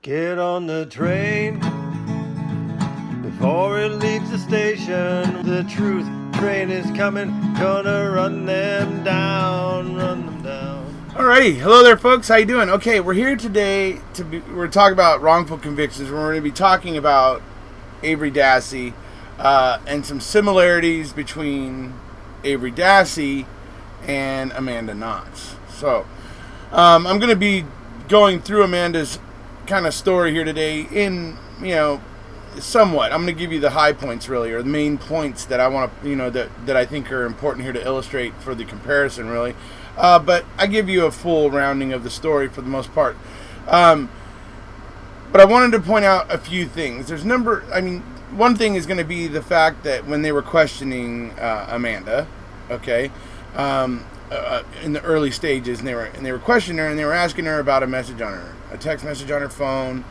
Get on the train before it leaves the station. The truth train is coming, gonna run them down. Alrighty, hello there, folks. How you doing? Okay, we're here today we're talking about wrongful convictions. We're going to be talking about Avery Dassey and some similarities between Avery Dassey and Amanda Knox. So, I'm going to be going through Amanda's kind of story here today in, somewhat. I'm going to give you the high points, really, or the main points that I want to, that I think are important here to illustrate for the comparison, really. But I give you a full rounding of the story for the most part. But I wanted to point out a few things. One thing is going to be the fact that when they were questioning Amanda, okay, in the early stages, and they were questioning her, and they were asking her about a message on her, a text message on her phone,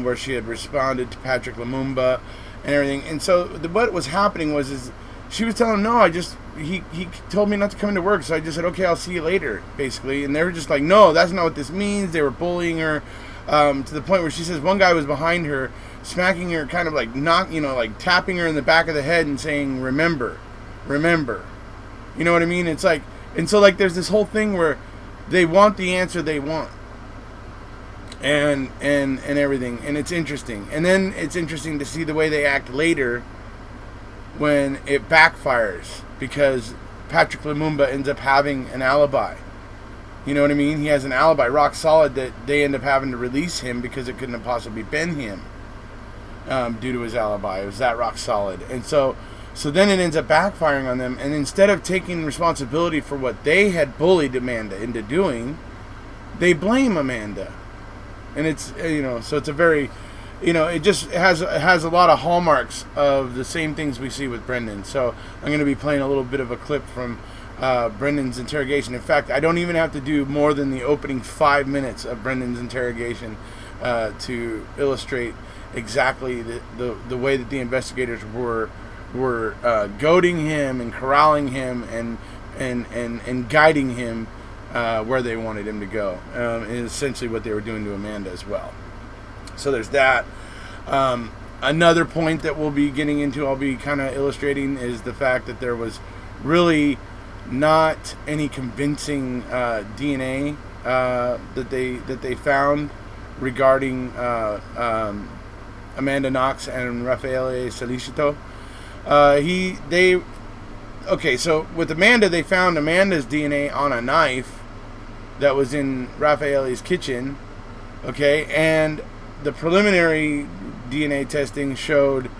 where she had responded to Patrick Lumumba and everything. And so what was happening was she was telling him, no, he told me not to come into work, so I just said, okay, I'll see you later, basically. And they were just like, no, that's not what this means. They were bullying her to the point where she says one guy was behind her, smacking her, kind of like tapping her in the back of the head and saying, remember. You know what I mean? It's like, and so there's this whole thing where they want the answer they want. And everything, and it's interesting. And then it's interesting to see the way they act later when it backfires, because Patrick Lumumba ends up having an alibi. You know what I mean? He has an alibi, rock solid, that they end up having to release him because it couldn't have possibly been him due to his alibi. It was that rock solid. And so then it ends up backfiring on them, and instead of taking responsibility for what they had bullied Amanda into doing, they blame Amanda. And it's, so it's a very, it just has a lot of hallmarks of the same things we see with Brendan. So I'm going to be playing a little bit of a clip from Brendan's interrogation. In fact, I don't even have to do more than the opening 5 minutes of Brendan's interrogation to illustrate exactly the way that the investigators were goading him and corralling him and guiding him where they wanted him to go, is essentially what they were doing to Amanda as well. So there's that. Another point that we'll be getting into, I'll be kind of illustrating, is the fact that there was really not any convincing DNA that they found regarding Amanda Knox and Raffaele Solicito. Okay, so with Amanda, they found Amanda's DNA on a knife that was in Raffaele's kitchen, okay, and the preliminary DNA testing showed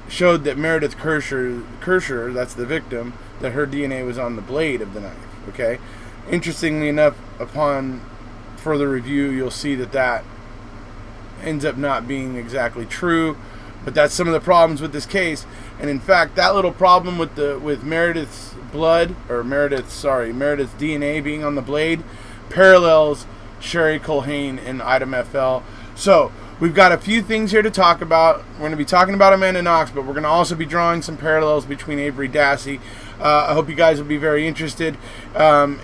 that Meredith Kirscher, that's the victim, that her DNA was on the blade of the knife, okay. Interestingly enough, upon further review, you'll see that ends up not being exactly true, but that's some of the problems with this case. And in fact, that little problem with Meredith's Meredith's DNA being on the blade parallels Sherry Culhane and Item FL. So we've got a few things here to talk about. We're going to be talking about Amanda Knox, but we're going to also be drawing some parallels between Avery Dassey. I hope you guys will be very interested, and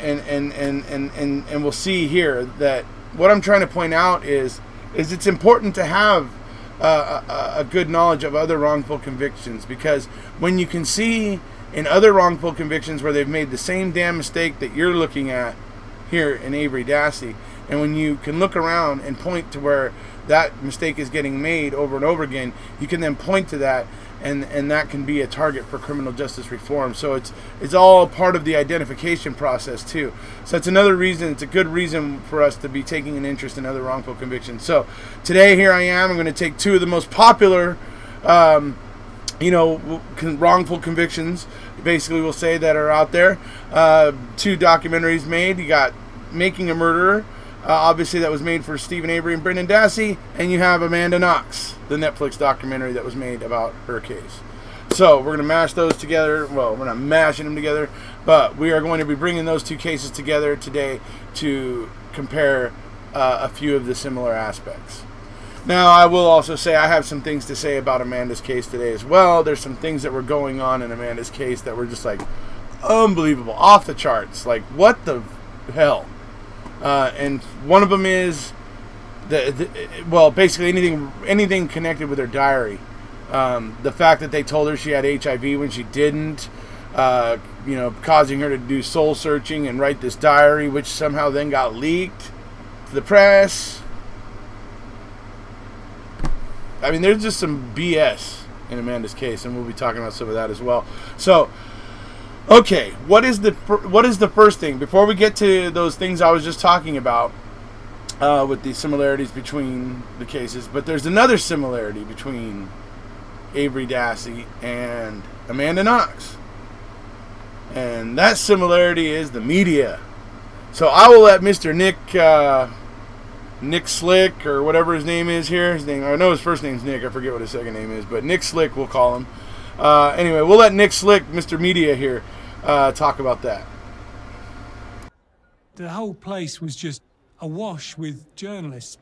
we'll see here that what I'm trying to point out is it's important to have a good knowledge of other wrongful convictions, because when you can see in other wrongful convictions where they've made the same damn mistake that you're looking at here in Avery Dassey, and when you can look around and point to where that mistake is getting made over and over again, you can then point to that, and that can be a target for criminal justice reform. So it's all part of the identification process too. So it's another reason, it's a good reason for us to be taking an interest in other wrongful convictions. So today here I am going to take two of the most popular wrongful convictions, basically we'll say, that are out there. Two documentaries made. You got Making a Murderer, obviously that was made for Stephen Avery and Brendan Dassey, and you have Amanda Knox, the Netflix documentary that was made about her case. So we're going to mash those together. Well, we're not mashing them together, but we are going to be bringing those two cases together today to compare a few of the similar aspects. Now, I will also say I have some things to say about Amanda's case today as well. There's some things that were going on in Amanda's case that were just like unbelievable, off the charts. Like, what the hell? And one of them is well, basically anything connected with her diary. The fact that they told her she had HIV when she didn't, causing her to do soul searching and write this diary, which somehow then got leaked to the press. I mean, there's just some BS in Amanda's case, and we'll be talking about some of that as well. So, okay, what is the first thing before we get to those things I was just talking about with the similarities between the cases? But there's another similarity between Avery Dassey and Amanda Knox, and that similarity is the media. So I will let Mr. Nick Slick, or whatever his name is here. I know his first name's Nick. I forget what his second name is, but Nick Slick we'll call him. Anyway, we'll let Nick Slick, Mr. Media here, talk about that. The whole place was just awash with journalists.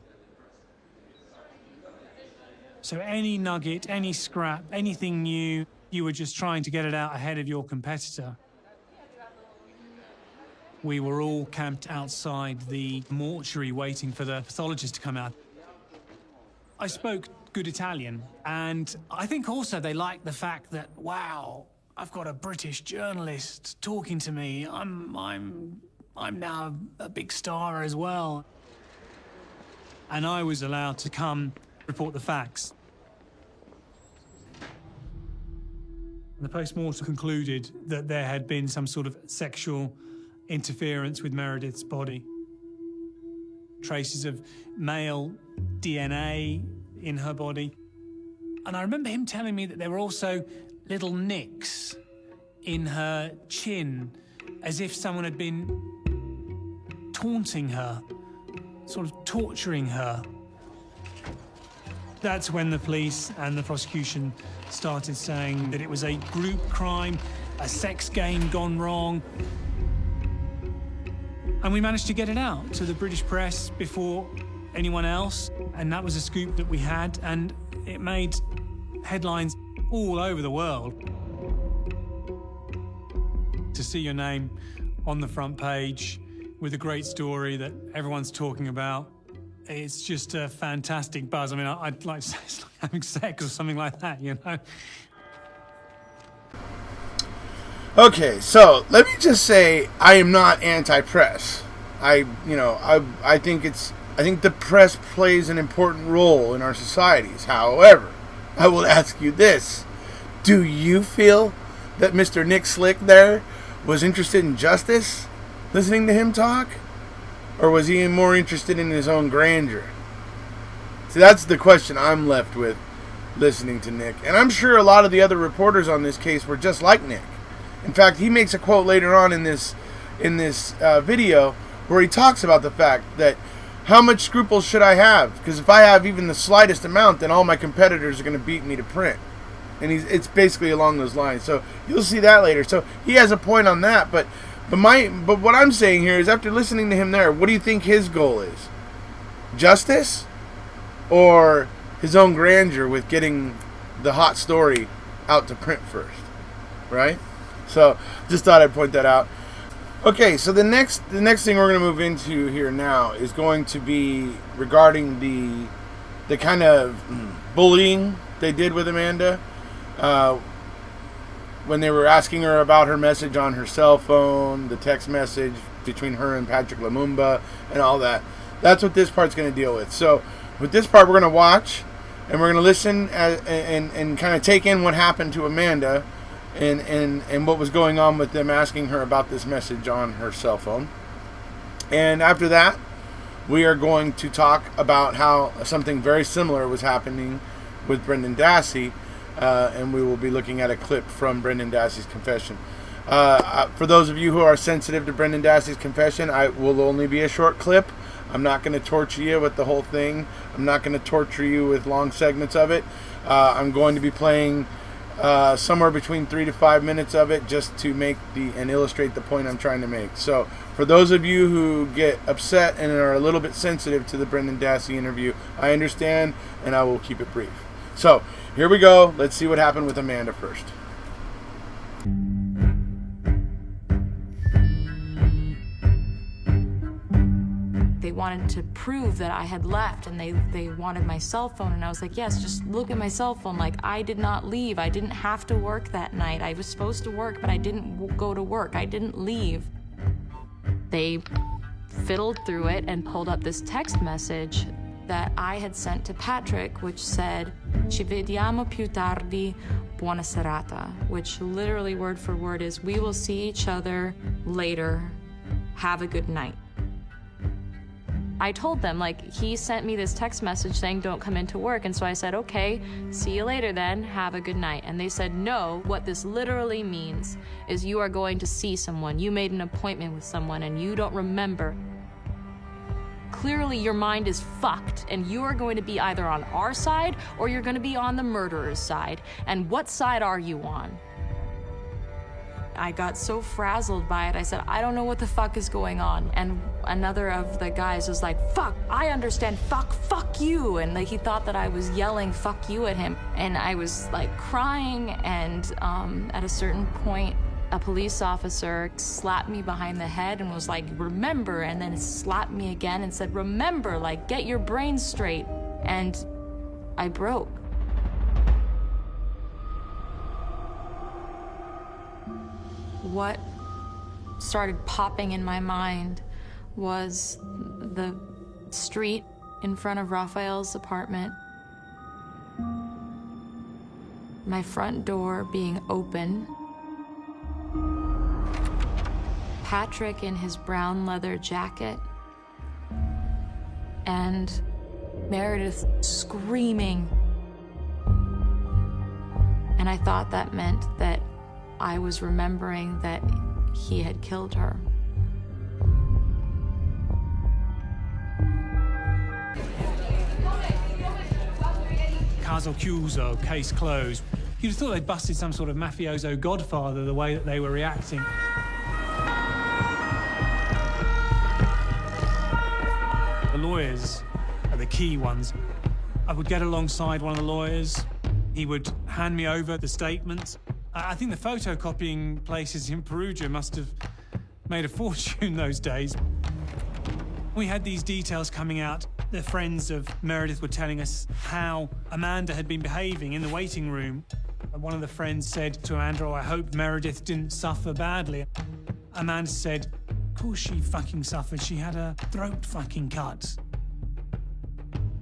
So any nugget, any scrap, anything new, you were just trying to get it out ahead of your competitor. We were all camped outside the mortuary waiting for the pathologist to come out. I spoke good Italian, and I think also they liked the fact that, wow, I've got a British journalist talking to me. I'm now a big star as well. And I was allowed to come report the facts. The post-mortem concluded that there had been some sort of sexual interference with Meredith's body. Traces of male DNA in her body. And I remember him telling me that there were also little nicks in her chin, as if someone had been taunting her, sort of torturing her. That's when the police and the prosecution started saying that it was a group crime, a sex game gone wrong. And we managed to get it out to the British press before anyone else, and that was a scoop that we had, and it made headlines all over the world. To see your name on the front page with a great story that everyone's talking about, it's just a fantastic buzz. I mean, I'd like to say it's like having sex or something like that, you know? Okay, so let me just say I am not anti-press. I think the press plays an important role in our societies. However, I will ask you this. Do you feel that Mr. Nick Slick there was interested in justice, listening to him talk? Or was he more interested in his own grandeur? See, that's the question I'm left with listening to Nick. And I'm sure a lot of the other reporters on this case were just like Nick. In fact, he makes a quote later on in this video where he talks about the fact that how much scruples should I have? Because if I have even the slightest amount, then all my competitors are going to beat me to print. And it's basically along those lines. So you'll see that later. So he has a point on that, but what I'm saying here is, after listening to him there, what do you think his goal is? Justice? Or his own grandeur with getting the hot story out to print first? Right? So just thought I'd point that out. Okay, so the next thing we're going to move into here now is going to be regarding the kind of bullying they did with Amanda. When they were asking her about her message on her cell phone, the text message between her and Patrick Lumumba and all that. That's what this part's going to deal with. So with this part, we're going to watch and we're going to listen and kind of take in what happened to Amanda and what was going on with them asking her about this message on her cell phone. And after that, we are going to talk about how something very similar was happening with Brendan Dassey. And we will be looking at a clip from Brendan Dassey's confession. For those of you who are sensitive to Brendan Dassey's confession, I will only be a short clip. I'm not going to torture you with the whole thing. I'm not going to torture you with long segments of it. I'm going to be playing somewhere between 3 to 5 minutes of it just to make and illustrate the point I'm trying to make. So for those of you who get upset and are a little bit sensitive to the Brendan Dassey interview, I understand, and I will keep it brief. So here we go. Let's see what happened with Amanda first. They wanted to prove that I had left, and they wanted my cell phone, and I was like, yes, just look at my cell phone. Like, I did not leave. I didn't have to work that night. I was supposed to work, but I didn't go to work. I didn't leave. They fiddled through it and pulled up this text message that I had sent to Patrick, which said, "Ci vediamo più tardi, buona serata," which literally word for word is, "We will see each other later. Have a good night." I told them, like, he sent me this text message saying don't come into work, and so I said, okay, see you later then, have a good night. And they said, no, what this literally means is you are going to see someone. You made an appointment with someone and you don't remember. Clearly your mind is fucked, and you are going to be either on our side or you're going to be on the murderer's side. And what side are you on? I got so frazzled by it, I said, I don't know what the fuck is going on. And another of the guys was like, fuck, I understand, fuck you. And like, he thought that I was yelling fuck you at him. And I was like crying, and at a certain point, a police officer slapped me behind the head and was like, remember, and then slapped me again and said, remember, like, get your brain straight. And I broke. What started popping in my mind was the street in front of Raphael's apartment, my front door being open, Patrick in his brown leather jacket, and Meredith screaming. And I thought that meant that I was remembering that he had killed her. Caso chiuso, case closed. You'd have thought they'd busted some sort of mafioso godfather the way that they were reacting. The lawyers are the key ones. I would get alongside one of the lawyers. He would hand me over the statements. I think the photocopying places in Perugia must have made a fortune those days. We had these details coming out. The friends of Meredith were telling us how Amanda had been behaving in the waiting room. One of the friends said to Amanda, I hope Meredith didn't suffer badly. Amanda said, of course she fucking suffered. She had her throat fucking cut.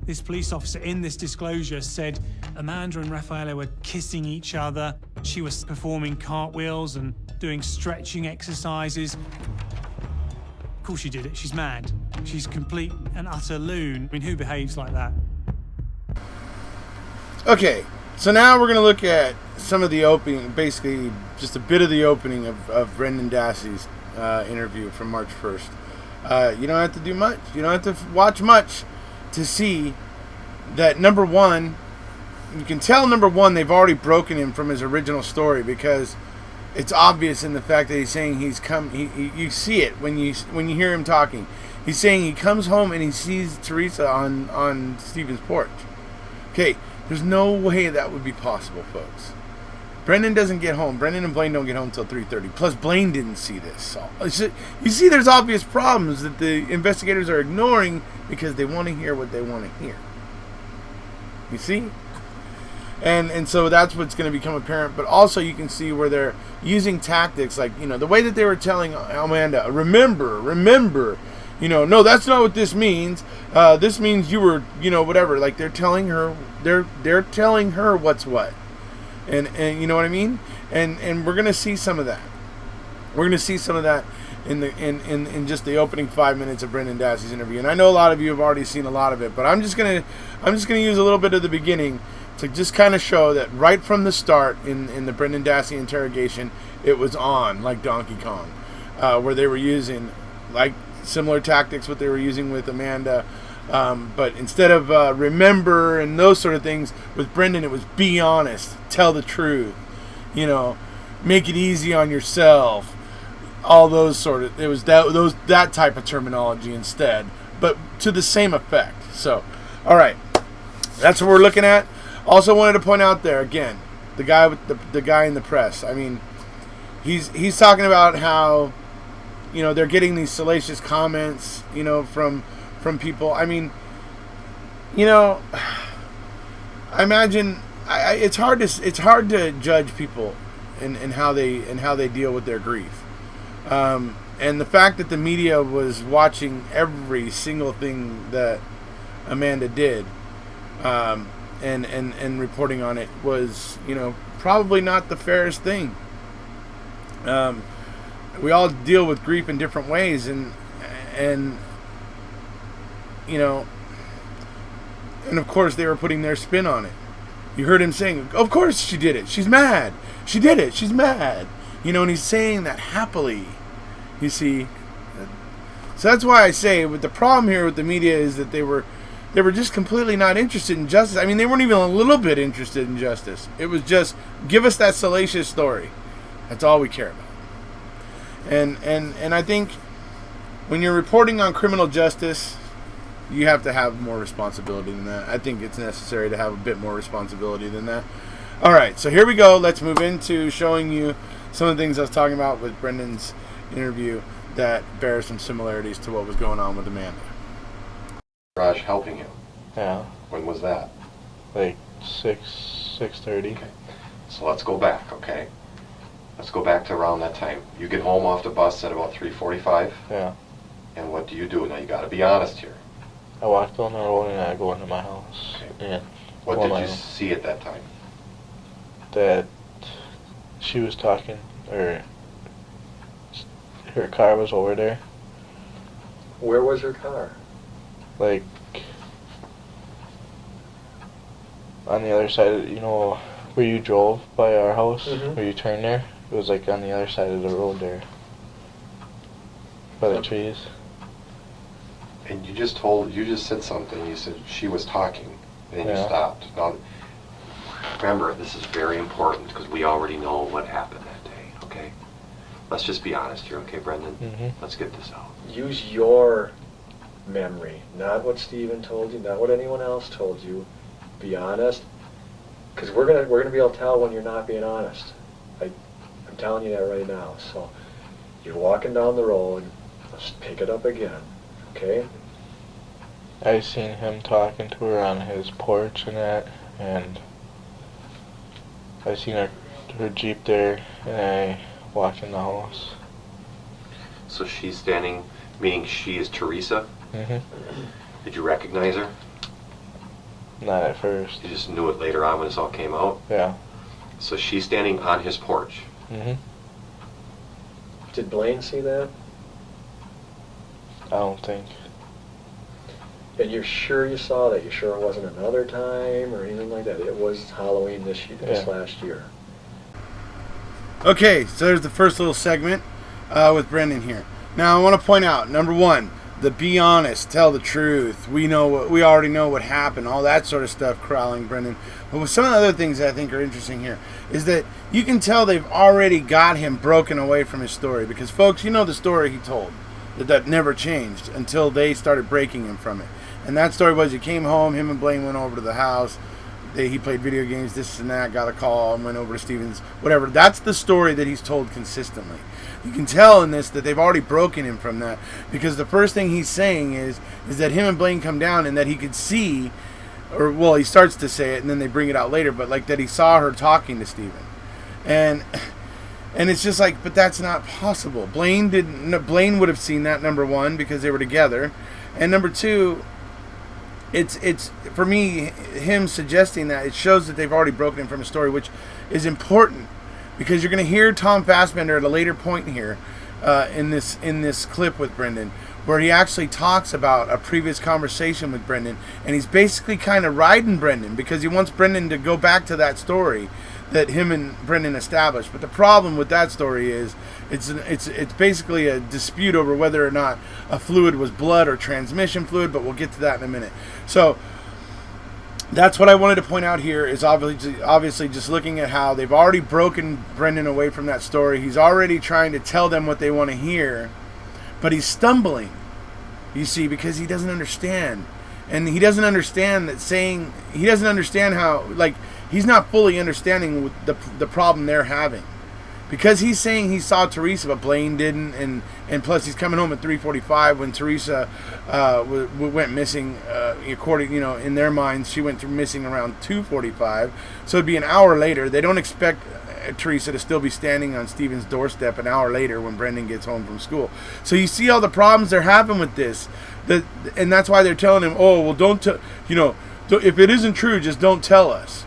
This police officer in this disclosure said Amanda and Raffaella were kissing each other. She was performing cartwheels and doing stretching exercises. Of course she did it. She's mad. She's complete and utter loon. I mean, who behaves like that? Okay, so now we're going to look at some of the opening, basically just a bit of the opening of Brendan Dassey's interview from March 1st. You don't have to do much. You don't have to watch much to see that, number one, you can tell, number one, they've already broken him from his original story, because it's obvious in the fact that he's saying he's come. You see it when you hear him talking. He's saying he comes home and he sees Teresa on Stephen's porch. Okay, there's no way that would be possible, folks. Brendan doesn't get home. Brendan and Blaine don't get home until 3:30. Plus, Blaine didn't see this. So, you see, there's obvious problems that the investigators are ignoring because they want to hear what they want to hear. You see? And so that's what's going to become apparent. But also you can see where they're using tactics like, the way that they were telling Amanda, remember, no, that's not what this means. This means you were, whatever. Like, they're telling her, they're telling her what's what. And you know what I mean? And we're going to see some of that. We're going to see some of that in just the opening 5 minutes of Brendan Dassey's interview. And I know a lot of you have already seen a lot of it, but I'm just going to use a little bit of the beginning to just kind of show that right from the start in the Brendan Dassey interrogation, it was on like Donkey Kong, where they were using like similar tactics what they were using with Amanda. But instead of remember and those sort of things, with Brendan it was be honest, tell the truth, make it easy on yourself, all those sort of, it was that type of terminology instead, but to the same effect. So, all right, that's what we're looking at. Also wanted to point out there again, the guy with the guy in the press. I mean, he's talking about how they're getting these salacious comments from from people. I mean, you know, I imagine it's hard to judge people in how they deal with their grief. And the fact that the media was watching every single thing that Amanda did, and reporting on it was, you know, probably not the fairest thing. We all deal with grief in different ways, and you know, and of course they were putting their spin on it. You heard him saying, "Of course she did it. She's mad. She did it. She's mad." You know, and he's saying that happily. You see, so that's why I say, with the problem here with the media is that they were just completely not interested in justice. I mean, they weren't even a little bit interested in justice. It was just, give us that salacious story. That's all we care about. And I think when you're reporting on criminal justice, you have to have more responsibility than that. I think it's necessary to have a bit more responsibility than that. All right, so here we go. Let's move into showing you some of the things I was talking about with Brendan's interview that bear some similarities to what was going on with Amanda. Raj helping you. Yeah, When was that? like 6:30. Okay. So let's go back, okay? Let's go back to around that time. You get home off the bus at about 3:45, Yeah, and what do? Now you got to be honest here. I walked on the road and I go into my house. Okay. And What well, did you my- see at that time? that she was talking, or her car was over there, Where was her car? like on the other side of, you know, where you drove by our house, Mhm. where you turned there. It was like on the other side of the road there, by the Okay. trees. And you just said something. You said she was talking, and then you Yeah. stopped. Now, remember, this is very important because we already know what happened that day, okay? Let's just be honest here, okay, Brendan? Mhm. Let's get this out. Use your memory, not what Steven told you, not what anyone else told you. Be honest, because we're gonna be able to tell when you're not being honest. I'm telling you that right now. So you're walking down the road. Let's pick it up again, okay? I seen him talking to her on his porch and that, and I seen her Jeep there, and I walked in the house. So she's standing, meaning she is Teresa. Mhm. Did you recognize her? Not at first. You just knew it later on when this all came out? Yeah. So she's standing on his porch. Mhm. Did Blaine see that? I don't think. And you're sure you saw that? You're sure it wasn't another time or anything like that? It was Halloween this Yeah. last year. Okay, so there's the first little segment with Brendan here. Now I want to point out, number one, the be honest, tell the truth. We already know what happened, all that sort of stuff, corralling Brendan. But with some of the other things that I think are interesting here is that you can tell they've already got him broken away from his story, because folks, you know the story he told that never changed until they started breaking him from it. And that story was, he came home, him and Blaine went over to the house. He played video games, this and that, got a call, and went over to Steven's, whatever. That's the story that he's told consistently. You can tell in this that they've already broken him from that, because the first thing he's saying is that him and Blaine come down and that he could see, or, well, he starts to say it and then they bring it out later, but like that he saw her talking to Steven. And it's just like, but that's not possible. Blaine would have seen that, number one, because they were together. And number two, it's for me, him suggesting that, it shows that they've already broken him from a story, which is important, because you're going to hear Tom Fassbender at a later point here in this clip with Brendan, where he actually talks about a previous conversation with Brendan, and he's basically kind of riding Brendan because he wants Brendan to go back to that story that him and Brendan established. But the problem with that story is it's basically a dispute over whether or not a fluid was blood or transmission fluid, but we'll get to that in a minute. So that's what I wanted to point out here, is obviously just looking at how they've already broken Brendan away from that story. He's already trying to tell them what they want to hear, but he's stumbling, you see, because he doesn't understand. And he doesn't understand he doesn't understand how, like, he's not fully understanding the problem they're having. because he's saying he saw Teresa, but Blaine didn't, and plus he's coming home at 3:45 when Teresa went missing. According, in their minds, she went missing around 2:45, so it'd be an hour later. They don't expect Teresa to still be standing on Stephen's doorstep an hour later when Brendan gets home from school. So you see all the problems they're having with this, and that's why they're telling him, oh, well, don't if it isn't true, just don't tell us.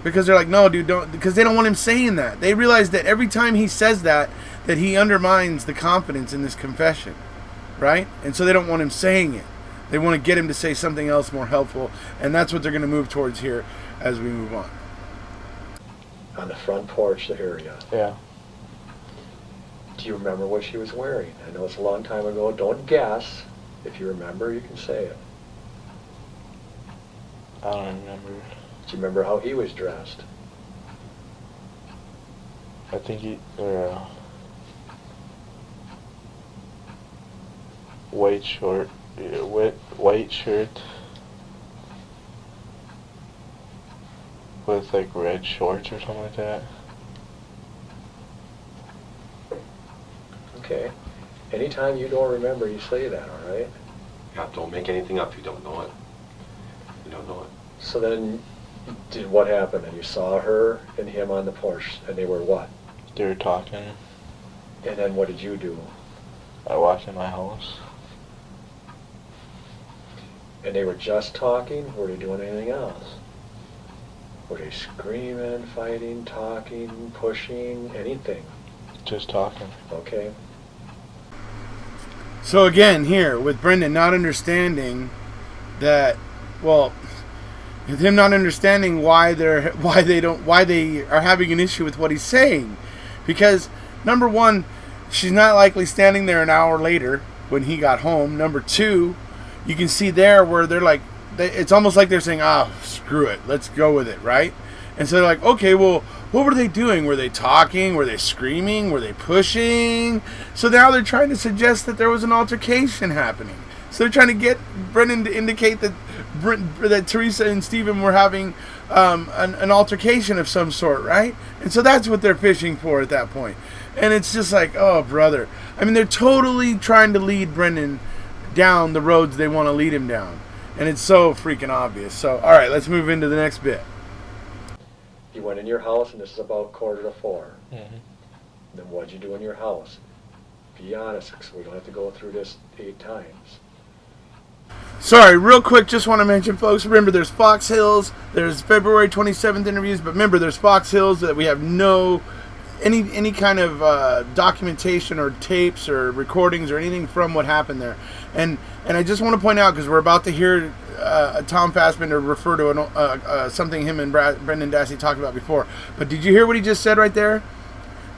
Because they're like, no, dude, don't, because they don't want him saying that. They realize that every time he says that he undermines the confidence in this confession, right? And so they don't want him saying it. They want to get him to say something else more helpful, and that's what they're going to move towards here as we move on. On the front porch area. Yeah. Do you remember what she was wearing? I know it's a long time ago. Don't guess. If you remember, you can say it. I don't remember. Do you remember how he was dressed? I think white shirt with like red shorts or something like that. Okay. Anytime you don't remember, you say that, all right? Yeah, don't make anything up if you don't know it. You don't know it. So then, what happened? And you saw her and him on the porch, and they were what? They were talking. And then what did you do? I walked in my house. And they were just talking? Were they doing anything else? Were they screaming, fighting, talking, pushing, anything? Just talking. Okay. So again, here with Brendan not understanding that, well, with him not understanding why they are having an issue with what he's saying, because number one, she's not likely standing there an hour later when he got home. Number two, you can see there where they're like, it's almost like they're saying, screw it, let's go with it, right? And so they're like, okay, well, what were they doing? Were they talking? Were they screaming? Were they pushing? So now they're trying to suggest that there was an altercation happening. So they're trying to get Brendan to indicate that Teresa and Stephen were having an altercation of some sort, right? And so that's what they're fishing for at that point. And it's just like, oh, brother. I mean, they're totally trying to lead Brendan down the roads they want to lead him down. And it's so freaking obvious. So, all right, let's move into the next bit. You went in your house, and this is about 3:45. Mm-hmm. Then what'd you do in your house? Be honest, so we don't have to go through this 8 times. Sorry, real quick, just want to mention, folks, remember there's Fox Hills, there's February 27th interviews, but remember there's Fox Hills that we have no any kind of documentation or tapes or recordings or anything from what happened there. And I just want to point out, because we're about to hear Tom Fassbender refer to something him and Brendan Dassey talked about before. But did you hear what he just said right there?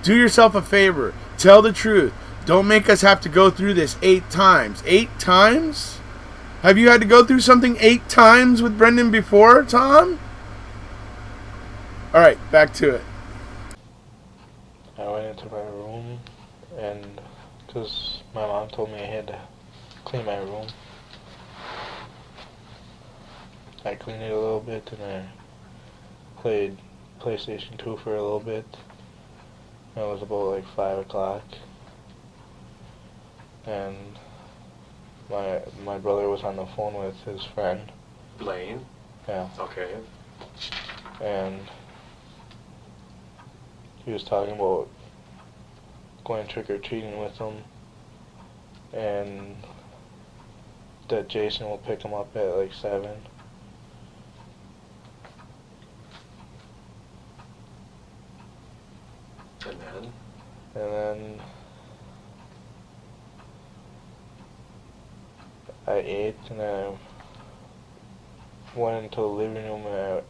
Do yourself a favor. Tell the truth. Don't make us have to go through this 8 times. 8 times? Have you had to go through something 8 times with Brendan before, Tom? All right, back to it. I went into my room, and because my mom told me I had to clean my room, I cleaned it a little bit, and I played PlayStation 2 for a little bit. It was about like 5 o'clock, and my brother was on the phone with his friend. Blaine? Yeah. Okay. And he was talking about going trick-or-treating with him, and that Jason will pick him up at like 7. And then I ate, and I went into the living room, and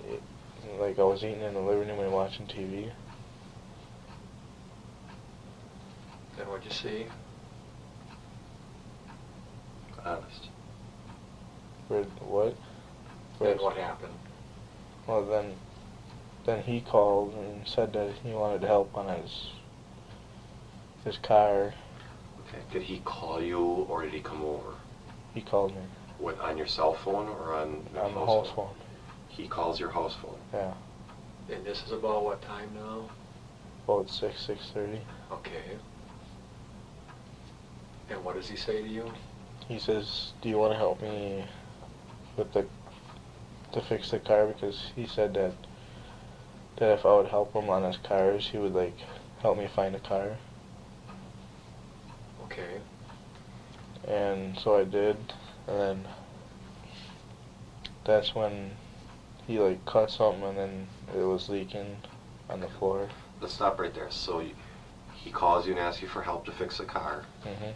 I was eating in the living room and watching TV. then what'd you see? Honest. What? Then what happened? Well, then he called and said that he wanted help on his car. Okay. Did he call you, or did he come over? He called me What, on your cell phone or on your on the house phone. He calls your house phone. Yeah. And this is about what time now? about 6:30. Okay. And what does he say to you? He says, "Do you want to help me with to fix the car?" Because he said that if I would help him on his cars, he would like help me find a car. Okay. And so I did, and then that's when he like cut something, and then it was leaking on the floor. Let's stop right there. So he calls you and asks you for help to fix the car, Mhm.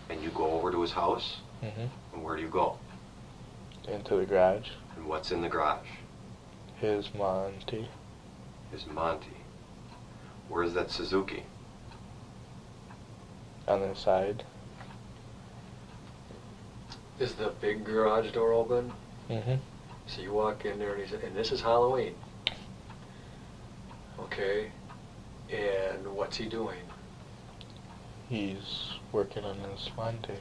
and you go over to his house, Mhm. and where do you go? Into the garage. And what's in the garage? His Monty. His Monty. Where's that Suzuki? On the side. Is the big garage door open? Mhm. So you walk in there and he said, and this is Halloween. Okay. And what's he doing? He's working on his Monty.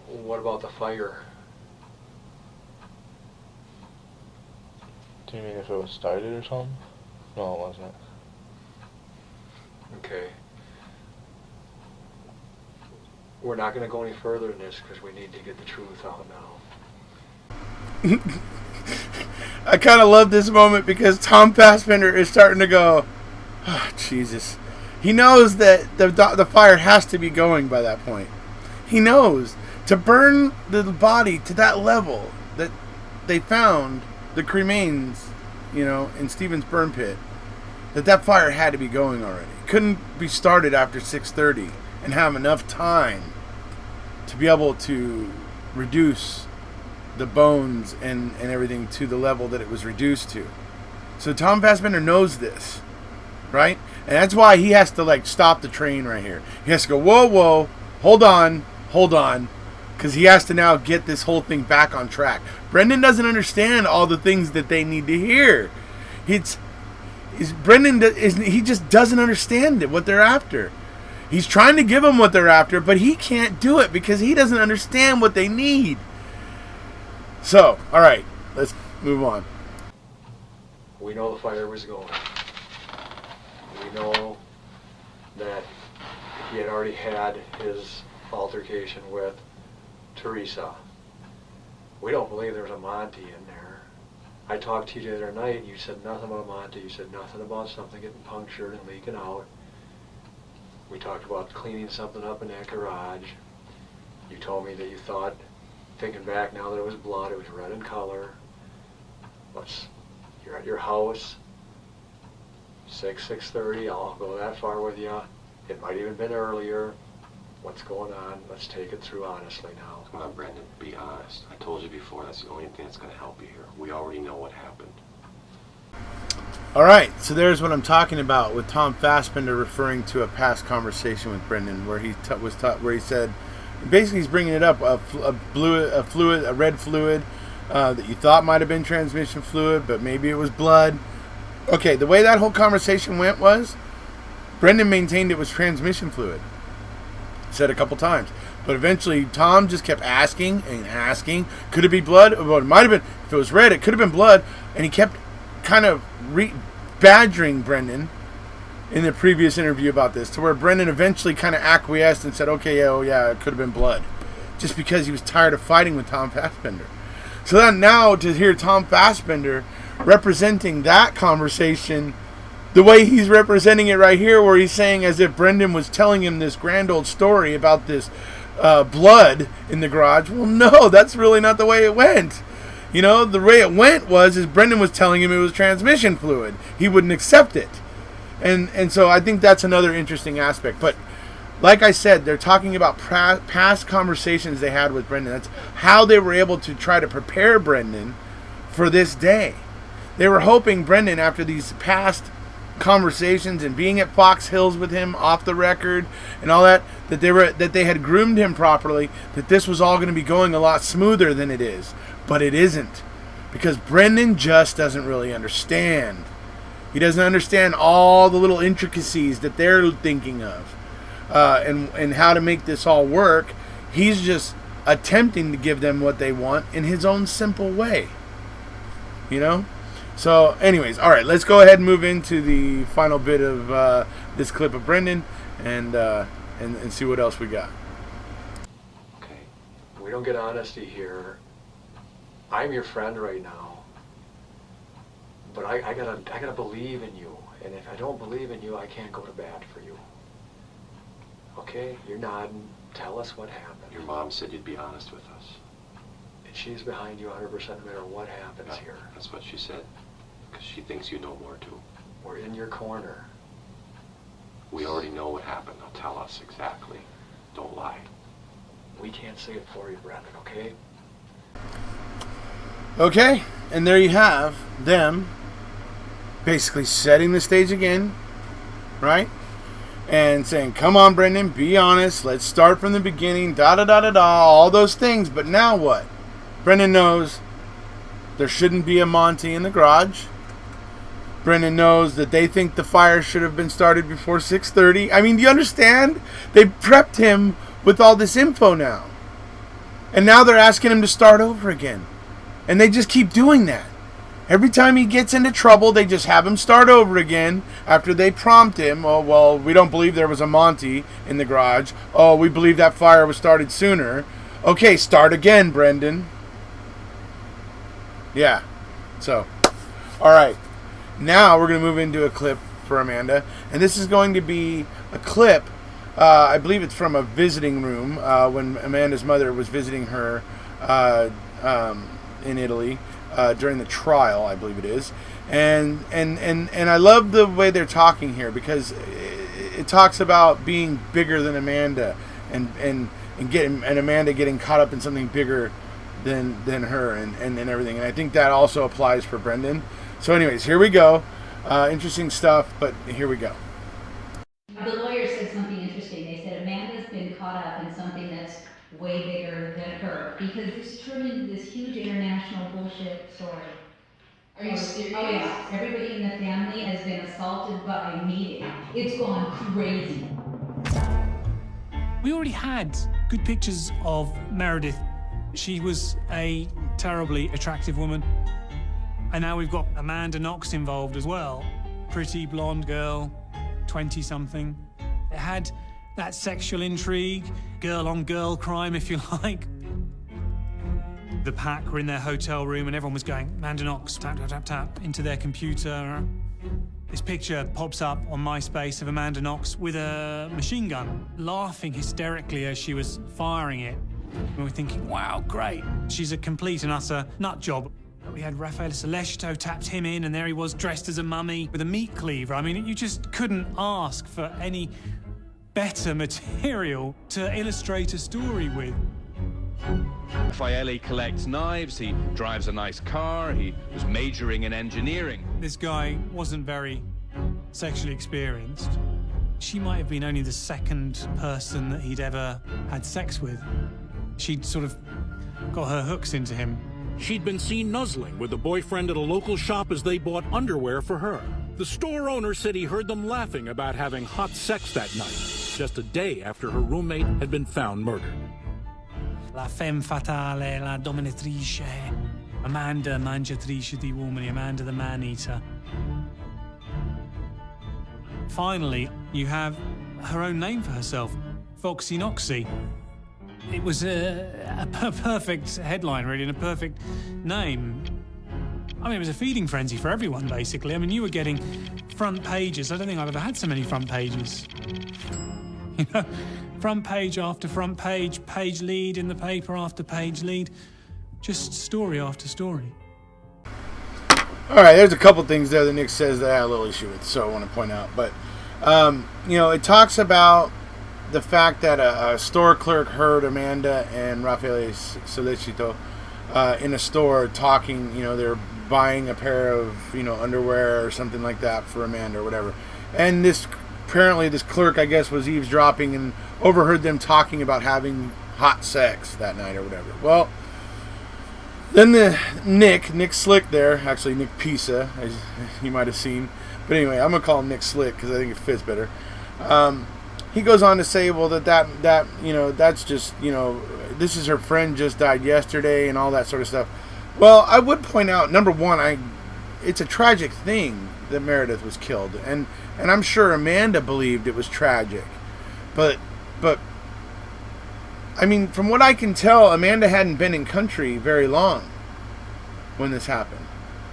What about the fire? Do you mean if it was started or something? No, it wasn't. Okay. We're not going to go any further in this because we need to get the truth out now. I kind of love this moment because Tom Fassbender is starting to go, oh, Jesus. He knows that the fire has to be going by that point. He knows to burn the body to that level that they found the cremains, in Stephen's burn pit, that fire had to be going already. Couldn't be started after 6:30 and have enough time to be able to reduce the bones and everything to the level that it was reduced to. So Tom Fassbender knows this, right? And that's why he has to stop the train right here. He has to go, whoa, hold on, because he has to now get this whole thing back on track. Brendan doesn't understand all the things that they need to hear. He just doesn't understand it, what they're after. He's trying to give them what they're after, but he can't do it because he doesn't understand what they need. So, all right, let's move on. We know the fire was going. We know that he had already had his altercation with Teresa. We don't believe there was a Monty in there. I talked to you the other night and you said nothing about a Monty. You said nothing about something getting punctured and leaking out. We talked about cleaning something up in that garage. You told me that you thought, thinking back now that it was blood, it was red in color. You're at your house, 6:30, I'll go that far with you. It might even been earlier. What's going on? Let's take it through honestly now. Come on, Brendan, be honest. I told you before, that's the only thing that's going to help you here. We already know what happened. All right, so there's what I'm talking about with Tom Fassbender referring to a past conversation with Brendan where he said, basically he's bringing it up, a red fluid that you thought might have been transmission fluid, but maybe it was blood. Okay, the way that whole conversation went was Brendan maintained it was transmission fluid. Said a couple times. But eventually Tom just kept asking and asking. Could it be blood? Well, it might have been. If it was red, it could have been blood. And he kept kind of badgering Brendan in the previous interview about this, to where Brendan eventually kind of acquiesced and said, okay, yeah, it could have been blood. Just because he was tired of fighting with Tom Fassbender. So then now to hear Tom Fassbender representing that conversation the way he's representing it right here, where he's saying as if Brendan was telling him this grand old story about this blood in the garage. Well, no, that's really not the way it went. The way it went was Brendan was telling him it was transmission fluid. He wouldn't accept it. And so I think that's another interesting aspect. But like I said, they're talking about past conversations they had with Brendan. That's how they were able to try to prepare Brendan for this day. They were hoping Brendan, after these past conversations and being at Fox Hills with him off the record and all that they had groomed him properly, that this was all going to be going a lot smoother than it is. But it isn't, because Brendan just doesn't really understand. He doesn't understand all the little intricacies that they're thinking of, and how to make this all work. He's just attempting to give them what they want in his own simple way. So, anyways, all right, let's go ahead and move into the final bit of this clip of Brendan and see what else we got. Okay, if we don't get honesty here, I'm your friend right now, but I gotta believe in you, and if I don't believe in you, I can't go to bat for you. Okay, you're nodding. Tell us what happened. Your mom said you'd be honest with us. And she's behind you 100% no matter what happens here. That's what she said. Because she thinks you know more too. We're in your corner. We already know what happened. Now tell us exactly. Don't lie. We can't say it for you, Brendan, okay? Okay, and there you have them basically setting the stage again, right? And saying, come on, Brendan, be honest. Let's start from the beginning, da-da-da-da-da, all those things. But now what? Brendan knows there shouldn't be a Monty in the garage. Brendan knows that they think the fire should have been started before 6:30. I mean, do you understand? They prepped him with all this info now. And now they're asking him to start over again. And they just keep doing that. Every time he gets into trouble, they just have him start over again after they prompt him. Oh, well, we don't believe there was a Monty in the garage. Oh, we believe that fire was started sooner. Okay, start again, Brendan. Yeah. So, all right. Now we're going to move into a clip for Amanda. And this is going to be a clip, I believe it's from a visiting room when Amanda's mother was visiting her in Italy. During the trial, I believe it is, and I love the way they're talking here because it talks about being bigger than Amanda and Amanda getting caught up in something bigger than her and everything, and I think that also applies for Brendan. So, anyways, here we go. Interesting stuff, but here we go. The lawyer said something interesting. They said Amanda's been caught up in something that's way bigger than her because this turned into this huge international bullshit story. Are you serious? Oh yeah, everybody in the family has been assaulted by a meeting. It's gone crazy. We already had good pictures of Meredith. She was a terribly attractive woman. And now we've got Amanda Knox involved as well. Pretty blonde girl, 20-something. It had that sexual intrigue, girl-on-girl crime, if you like. The pack were in their hotel room and everyone was going, Amanda Knox, tap, tap, tap, tap, into their computer. This picture pops up on MySpace of Amanda Knox with a machine gun, laughing hysterically as she was firing it. And we're thinking, wow, great. She's a complete and utter nut job. We had Raffaele Celestio, tapped him in, and there he was dressed as a mummy with a meat cleaver. I mean, you just couldn't ask for any better material to illustrate a story with. Raffaele collects knives, he drives a nice car, he was majoring in engineering. This guy wasn't very sexually experienced. She might have been only the second person that he'd ever had sex with. She'd sort of got her hooks into him. She'd been seen nuzzling with a boyfriend at a local shop as they bought underwear for her. The store owner said he heard them laughing about having hot sex that night, just a day after her roommate had been found murdered. La femme fatale, la dominatrice. Amanda, mangiatrice di uomini. Amanda, the man-eater. Finally, you have her own name for herself, Foxy Knoxy. It was a perfect headline, really, and a perfect name. I mean, it was a feeding frenzy for everyone, basically. I mean, you were getting front pages. I don't think I've ever had so many front pages. You know, front page after front page, page lead in the paper after page lead. Just story after story. All right, there's a couple things there that Nick says that I had a little issue with, so I want to point out. But, you know, it talks about the fact that a store clerk heard Amanda and Raffaele Celestio in a store talking, you know, they're buying a pair of, you know, underwear or something like that for Amanda or whatever. And apparently this clerk, I guess, was eavesdropping and overheard them talking about having hot sex that night or whatever. Well, then Nick Slick there, actually Nick Pisa, as you might have seen. But anyway, I'm going to call him Nick Slick because I think it fits better. He goes on to say, well, that you know, that's just, you know, this is her friend just died yesterday and all that sort of stuff. Well, I would point out, number one, it's a tragic thing that Meredith was killed, and I'm sure Amanda believed it was tragic, but I mean, from what I can tell, Amanda hadn't been in country very long when this happened.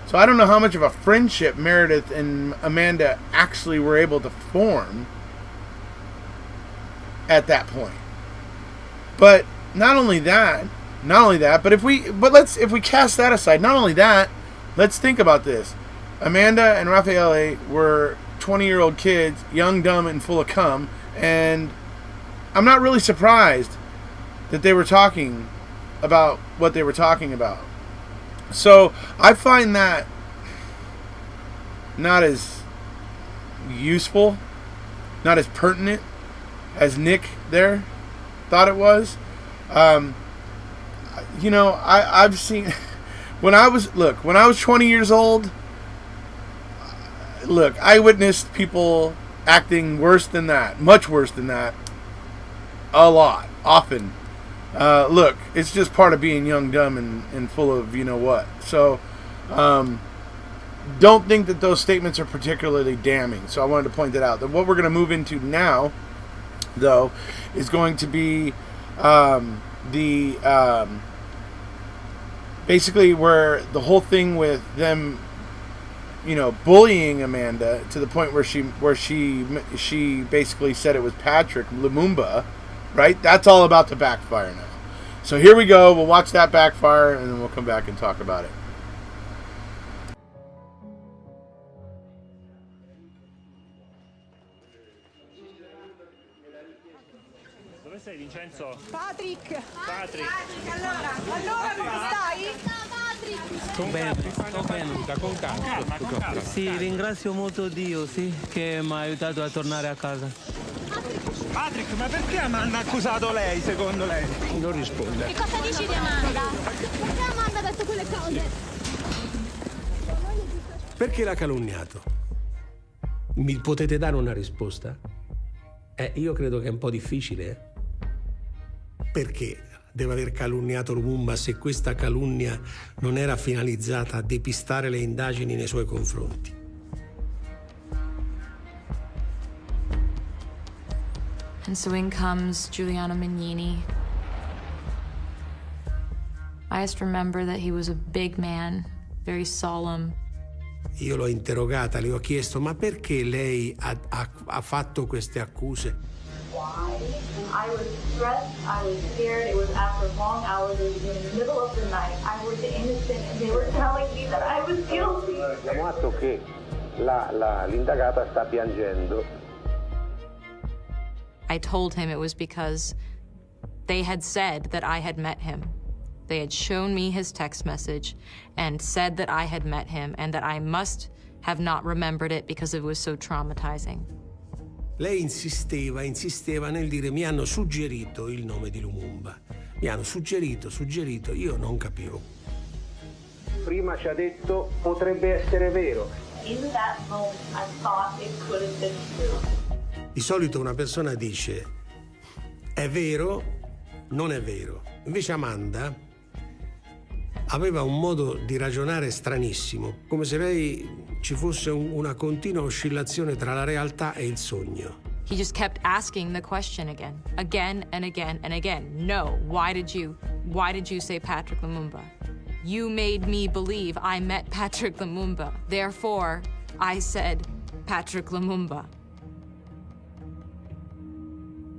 So I don't know how much of a friendship Meredith and Amanda actually were able to form at that point. But not only that, but if we cast that aside, not only that, let's think about this. Amanda and Raffaele were 20-year-old kids, young, dumb, and full of cum, and I'm not really surprised that they were talking about what they were talking about. So I find that not as useful, not as pertinent as Nick there thought it was. You know, I've seen when I was 20 years old. Look, I witnessed people acting worse than that, much worse than that, a lot, often. Look, it's just part of being young, dumb, and full of you know what. So, don't think that those statements are particularly damning. So I wanted to point that out. That what we're going to move into now, though, is going to be basically where the whole thing with them, you know, bullying Amanda to the point where she basically said it was Patrick Lumumba, right? That's all about to backfire now. So here we go. We'll watch that backfire, and then we'll come back and talk about it. Dove sei, Vincenzo? Patrick! Patrick! Allora come stai? Sto bene, Luca, con calma. Sì, ringrazio molto Dio, sì, che mi ha aiutato a tornare a casa. Patrick, ma perché hanno accusato lei, secondo lei? Non risponde. Che cosa dici di Amanda? Perché Amanda ha detto quelle cose? Perché l'ha calunniato? Mi potete dare una risposta? Io credo che è un po' difficile. Perché deve aver calunniato Lumumba se questa calunnia non era finalizzata a depistare le indagini nei suoi confronti? And so in comes Giuliano Mignini. I just remember that he was a big man, very solemn. Io l'ho interrogata, le ho chiesto, ma perché lei ha fatto queste accuse? Why? I was stressed, I was scared, it was after long hours, it was in the middle of the night, I was innocent and they were telling me that I was guilty. Abbiamo atto che l'indagata sta piangendo. I told him it was because they had said that I had met him. They had shown me his text message and said that I had met him and that I must have not remembered it because it was so traumatizing. Lei insisteva nel dire mi hanno suggerito il nome di Lumumba. Mi hanno suggerito, io non capivo. Prima ci ha detto potrebbe essere vero. In that moment I thought it could have been true. Di solito una persona dice è vero, non è vero. Invece Amanda aveva un modo di ragionare stranissimo, come se lei ci fosse una continua oscillazione tra la realtà e il sogno. He just kept asking the question again and again and again. No, why did you say Patrick Lumumba? You made me believe I met Patrick Lumumba. Therefore, I said Patrick Lumumba.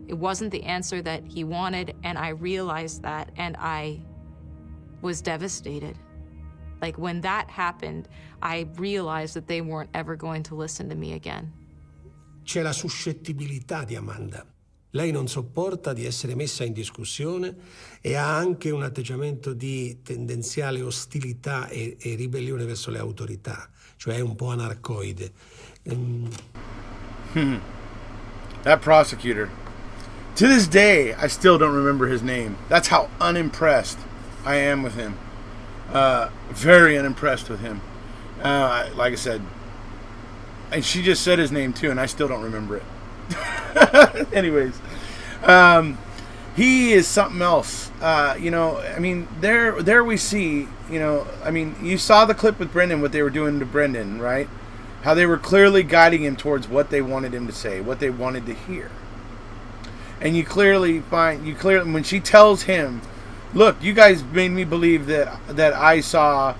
It wasn't the answer that he wanted, and I realized that, and I was devastated. Like, when that happened, I realized that they weren't ever going to listen to me again. C'è la suscettibilità di Amanda. Lei non sopporta di essere messa in discussione e ha anche un atteggiamento di tendenziale ostilità e ribellione verso le autorità, cioè è un po' anarcoide. That prosecutor. To this day, I still don't remember his name. That's how unimpressed I am with him. Very unimpressed with him. Like I said, and she just said his name too, and I still don't remember it. Anyways, he is something else. You know, I mean, there we see, you know, I mean, you saw the clip with Brendan, what they were doing to Brendan, right? How they were clearly guiding him towards what they wanted him to say, what they wanted to hear. And you clearly find, when she tells him, look, you guys made me believe that I saw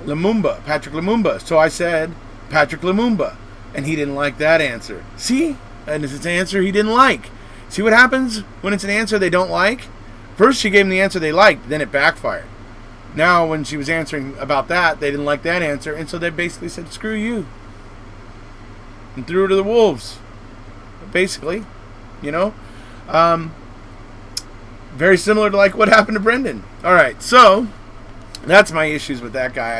Lumumba, Patrick Lumumba. So I said, Patrick Lumumba. And he didn't like that answer. See? And it's an answer he didn't like. See what happens when it's an answer they don't like? First she gave him the answer they liked, then it backfired. Now when she was answering about that, they didn't like that answer, and so they basically said, screw you. And threw her to the wolves. Basically. You know? Very similar to like what happened to Brendan. Alright, so that's my issues with that guy.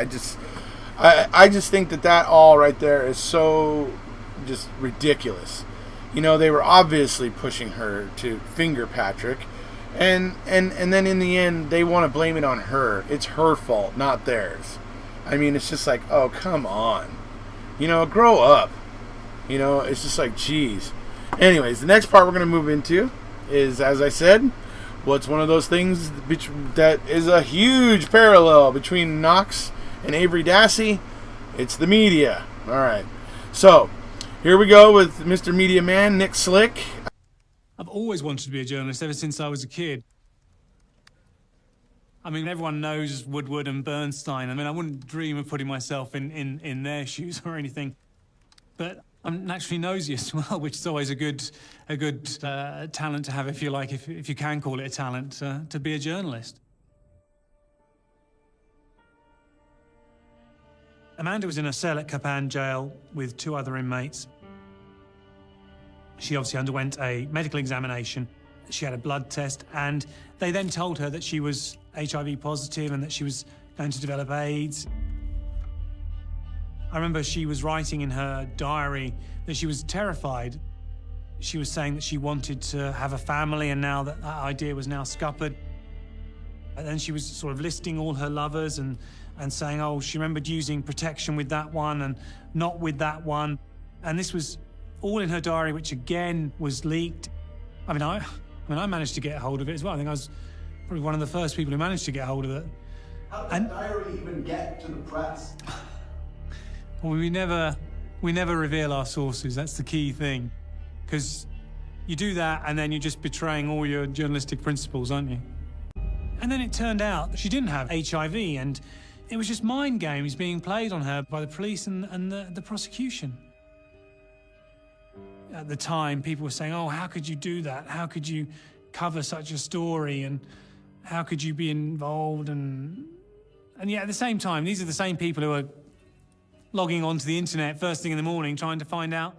I just think that all right there is so just ridiculous. You know, they were obviously pushing her to finger Patrick, and then in the end they want to blame it on her. It's her fault, not theirs. I mean, it's just like, oh, come on. You know, grow up. You know, it's just like, geez. Anyways, the next part we're going to move into is, as I said, what's one of those things that is a huge parallel between Knox and Avery Dassey. It's the media. All right. So, here we go with Mr. Media Man, Nick Slick. I've always wanted to be a journalist ever since I was a kid. I mean, everyone knows Woodward and Bernstein. I mean, I wouldn't dream of putting myself in their shoes or anything. But I'm naturally nosy as well, which is always a good talent to have, if you like, if you can call it a talent, to be a journalist. Amanda was in a cell at Capan jail with 2 other inmates. She obviously underwent a medical examination. She had a blood test, and they then told her that she was HIV positive and that she was going to develop AIDS. I remember she was writing in her diary that she was terrified. She was saying that she wanted to have a family, and now that idea was now scuppered. And then she was sort of listing all her lovers and saying, oh, she remembered using protection with that one and not with that one. And this was all in her diary, which again was leaked. I managed to get hold of it as well. I think I was probably one of the first people who managed to get hold of it. How did the diary even get to the press? Well, we never reveal our sources. That's the key thing. Because you do that and then you're just betraying all your journalistic principles, aren't you? And then it turned out that she didn't have HIV, and it was just mind games being played on her by the police and the prosecution. At the time, people were saying, oh, how could you do that? How could you cover such a story? And how could you be involved? And yet at the same time, these are the same people who are logging onto the internet first thing in the morning trying to find out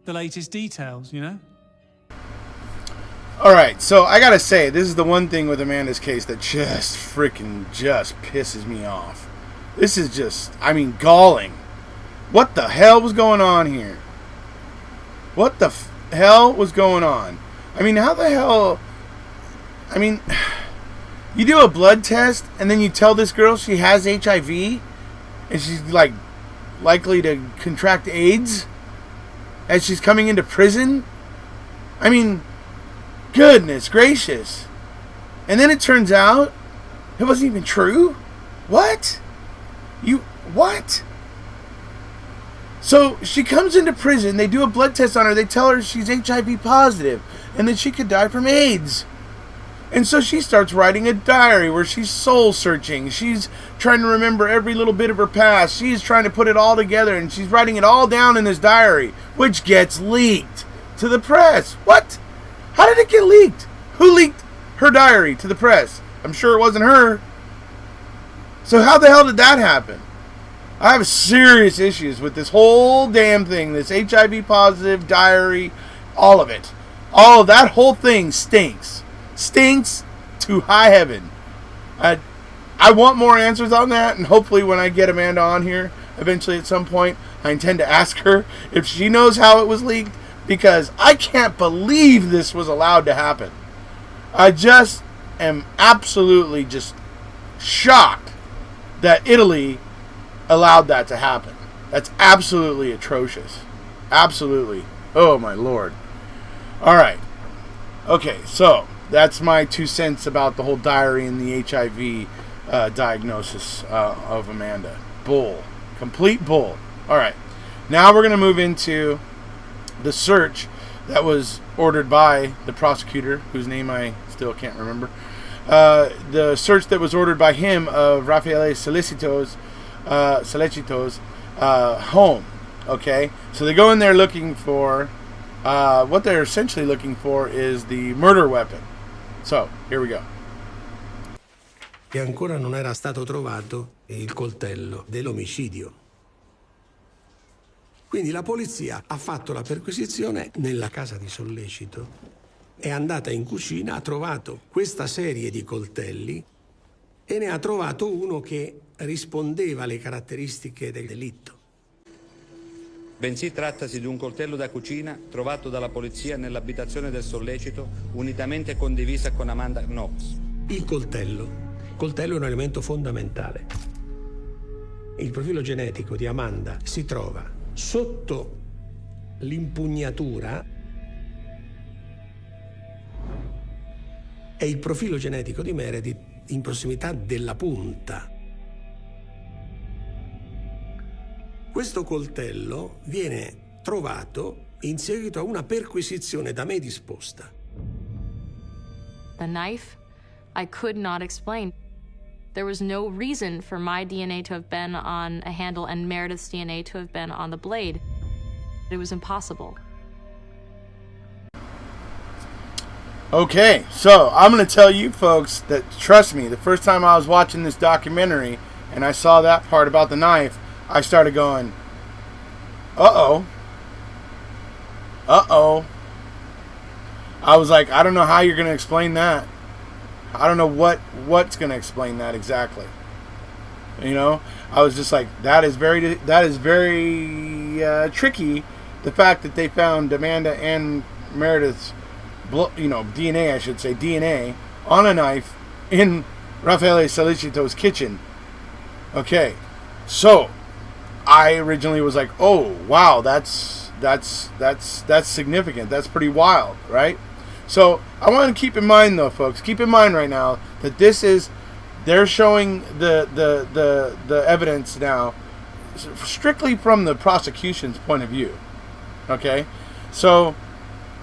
the latest details, you know? All right, so I gotta say, this is the one thing with Amanda's case that just pisses me off. This is just, I mean, galling. What the hell was going on here? What the hell was going on? I mean, how the hell... I mean, you do a blood test and then you tell this girl she has HIV and she's, like, likely to contract AIDS as she's coming into prison? I mean... Goodness gracious. And then it turns out it wasn't even true? What? What? So she comes into prison, they do a blood test on her, they tell her she's HIV positive and that she could die from AIDS. And so she starts writing a diary where she's soul searching. She's trying to remember every little bit of her past. She's trying to put it all together, and she's writing it all down in this diary, which gets leaked to the press. What? How did it get leaked? Who leaked her diary to the press? I'm sure it wasn't her. So how the hell did that happen? I have serious issues with this whole damn thing. This HIV positive diary, all of it. All of that whole thing stinks. Stinks to high heaven. I want more answers on that, and hopefully when I get Amanda on here, eventually at some point, I intend to ask her if she knows how it was leaked, because I can't believe this was allowed to happen. I just am absolutely just shocked that Italy allowed that to happen. That's absolutely atrocious. Absolutely. Oh my Lord. Alright. Okay, so that's my 2 cents about the whole diary and the HIV diagnosis of Amanda. Bull. Complete bull. All right. Now we're going to move into the search that was ordered by the prosecutor, whose name I still can't remember. The search that was ordered by him of Raffaele Solecito's home. Okay? So they go in there looking for, what they're essentially looking for is the murder weapon. So, here we go. E ancora non era stato trovato il coltello dell'omicidio. Quindi la polizia ha fatto la perquisizione nella casa di Sollecito, è andata in cucina, ha trovato questa serie di coltelli e ne ha trovato uno che rispondeva alle caratteristiche del delitto. Bensì trattasi di un coltello da cucina trovato dalla polizia nell'abitazione del Sollecito, unitamente condivisa con Amanda Knox. Il coltello è un elemento fondamentale. Il profilo genetico di Amanda si trova sotto l'impugnatura e il profilo genetico di Meredith in prossimità della punta. Questo coltello viene trovato in seguito a una perquisizione da me disposta. The knife, I could not explain. There was no reason for my DNA to have been on a handle and Meredith's DNA to have been on the blade. It was impossible. Okay, so I'm going to tell you folks that, trust me, the first time I was watching this documentary and I saw that part about the knife, I started going, uh-oh. Uh-oh. I was like, I don't know how you're going to explain that. I don't know what's going to explain that exactly. You know, I was just like, that is very tricky. The fact that they found Amanda and Meredith's, DNA, I should say, DNA on a knife in Raffaele Solecito's kitchen. Okay, so I originally was like, oh wow, that's significant. That's pretty wild, right? So I want to keep in mind, though, folks, keep in mind right now that they're showing the evidence now strictly from the prosecution's point of view. Okay, so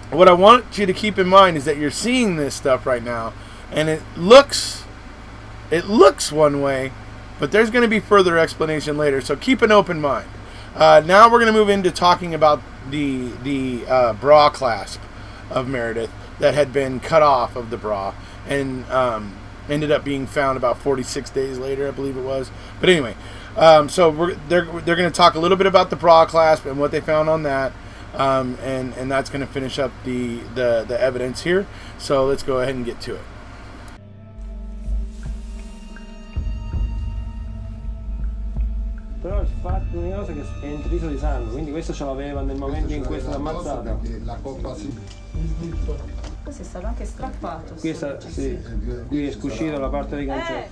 what I want you to keep in mind is that you're seeing this stuff right now, and it looks one way, but there's going to be further explanation later. So keep an open mind. Now we're going to move into talking about the bra clasp of Meredith that had been cut off of the bra and ended up being found about 46 days later, I believe it was. But anyway, so they're going to talk a little bit about the bra clasp and what they found on that, and that's going to finish up the evidence here. So let's go ahead and get to it. Però il fatto l'unica cosa è che è intriso di sangue, quindi questo ce l'aveva nel momento in cui è stata ammazzata. La coppa sì. Questo è stato anche strappato. Qui è uscita la parte del gancetto.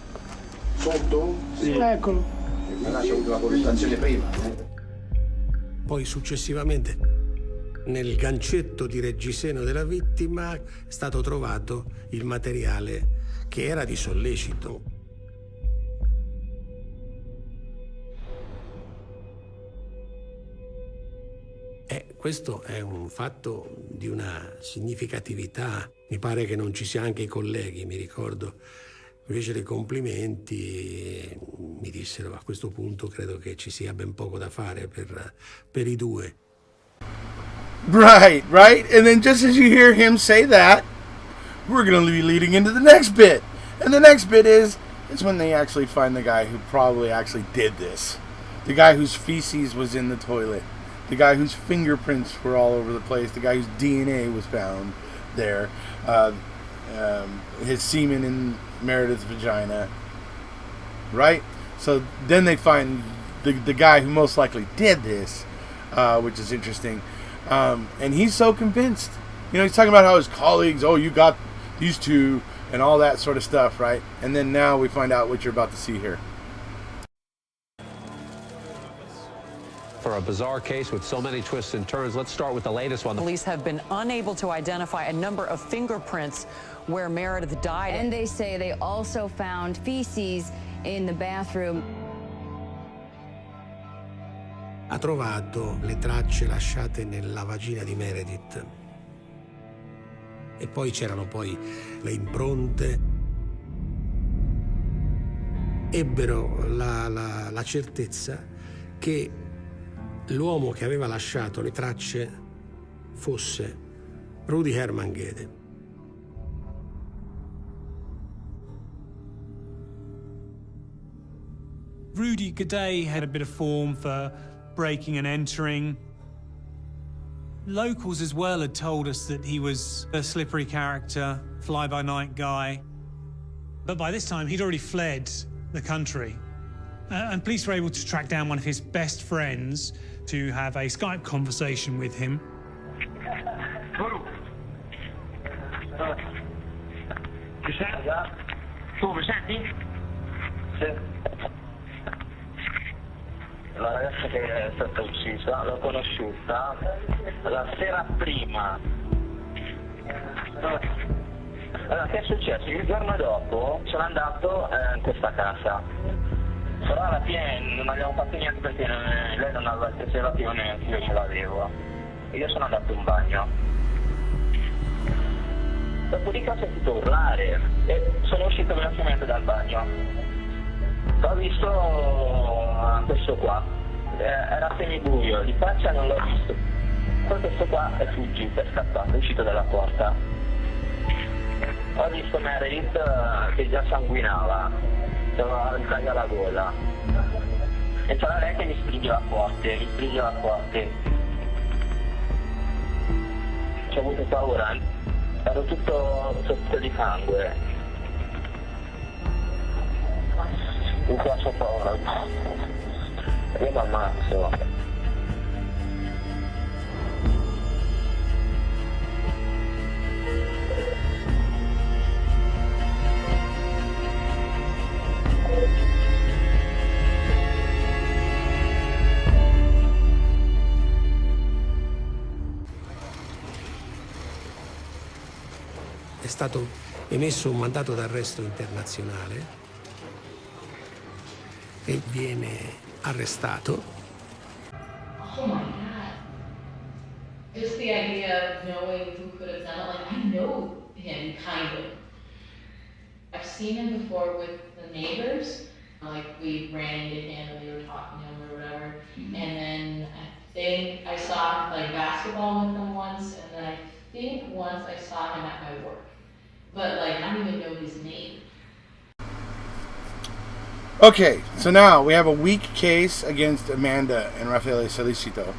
Sotto? Sì. Eccolo. Ma là c'è avuto la colluttazione prima. Poi successivamente nel gancetto di reggiseno della vittima è stato trovato il materiale che era di Sollecito. Questo è un fatto di una significatività. Mi pare che non ci sia anche i colleghi, mi ricordo. Invece dei complimenti mi dissero a questo punto credo che ci sia ben poco da fare per i due. Right. And then just as you hear him say that, we're going to be leading into the next bit. And the next bit is when they actually find the guy who probably actually did this. The guy whose feces was in the toilet. The guy whose fingerprints were all over the place. The guy whose DNA was found there. His semen in Meredith's vagina. Right? So then they find the guy who most likely did this, which is interesting. And he's so convinced. You know, he's talking about how his colleagues, oh, you got these two, and all that sort of stuff, right? And then now we find out what you're about to see here. for a bizarre case with so many twists and turns. Let's start with the latest one. Police have been unable to identify a number of fingerprints where Meredith died. And they say they also found feces in the bathroom. Ha trovato le tracce lasciate nella vagina di Meredith. E poi c'erano poi le impronte. Ebbero la certezza che l'uomo che aveva lasciato le tracce fosse Rudy Guede. Rudy Guede had a bit of form for breaking and entering. Locals as well had told us that he was a slippery character, fly-by-night guy. But by this time, he'd already fled the country. And police were able to track down one of his best friends to have a Skype conversation with him. Ci sei? Tu mi senti? Sì. La ragazza che è stata uccisa l'ho conosciuta la sera prima. Allora, che è successo? Il giorno dopo sono andato in questa casa, però alla fine non abbiamo fatto niente perché lei non aveva il preservativo, io ce l'avevo. E io sono andato in bagno. Dopodiché ho sentito urlare e sono uscito velocemente dal bagno. Ho visto questo qua, era semibuio, di faccia non l'ho visto. Poi questo qua è fuggito, è scappato, è uscito dalla porta. Ho visto Meredith che già sanguinava, aveva il taglio alla gola. E c'era lei che mi stringeva forte, Ci ho avuto paura, ero tutto sotto di sangue. Mi faccio paura. Io mi ammazzo. È stato emesso un mandato d'arresto internazionale e viene arrestato. Oh my God. Just the idea of knowing who could have done it, like I know him kind of. I've seen him before with the neighbors, like we ran into him and we were talking to him or whatever. And then I think I saw like basketball with him once, and then I think once I saw him at my work. But like I don't even know his name. Okay, so now we have a weak case against Amanda and Raffaele Solicito,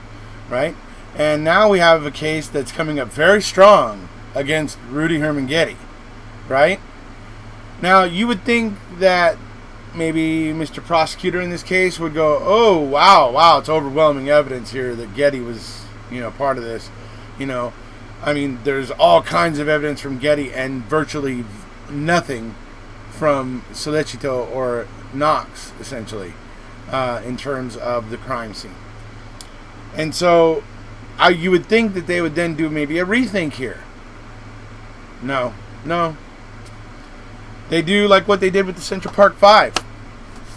right? And now we have a case that's coming up very strong against Rudy Guede, right? Now, you would think that maybe Mr. Prosecutor in this case would go, oh, wow, it's overwhelming evidence here that Guede was, part of this. I mean, there's all kinds of evidence from Guede and virtually nothing from Solicito or Knox, essentially, in terms of the crime scene. And so you would think that they would then do maybe a rethink here. No. They do like what they did with the Central Park 5.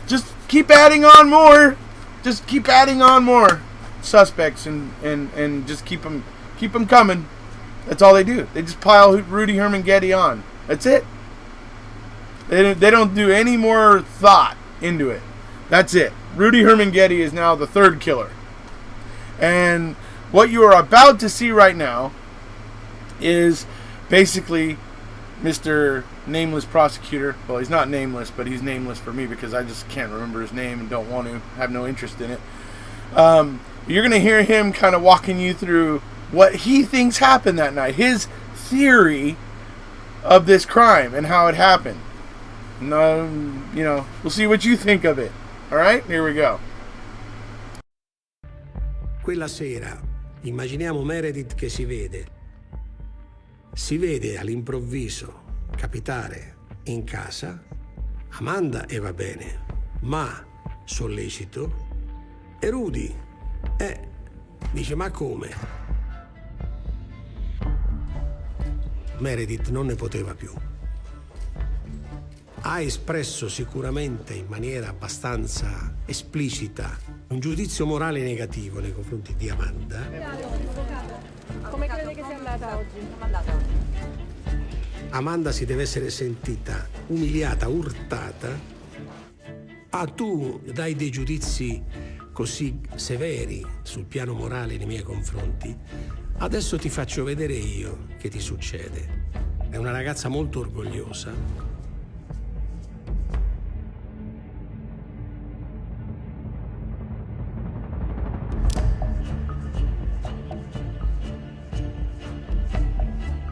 Just keep adding on more. Just keep adding on more suspects and just keep them coming. That's all they do. They just pile Rudy Guede on. That's it. They don't do any more thought into it. That's it. Rudy Guede is now the third killer. And what you are about to see right now is basically Mr. Nameless Prosecutor. Well, he's not nameless, but he's nameless for me because I just can't remember his name and don't want to, have no interest in it. You're going to hear him kind of walking you through what he thinks happened that night. His theory of this crime and how it happened. We'll see what you think of it. All right, here we go. Quella sera, immaginiamo Meredith che si vede all'improvviso capitare in casa Amanda e va bene, ma Sollecito e Rudy Dice, ma come? Meredith non ne poteva più. Ha espresso sicuramente in maniera abbastanza esplicita un giudizio morale negativo nei confronti di Amanda. Come crede che sia andata oggi? Amanda si deve essere sentita umiliata, urtata. Tu dai dei giudizi così severi sul piano morale nei miei confronti. Adesso ti faccio vedere io che ti succede. È una ragazza molto orgogliosa.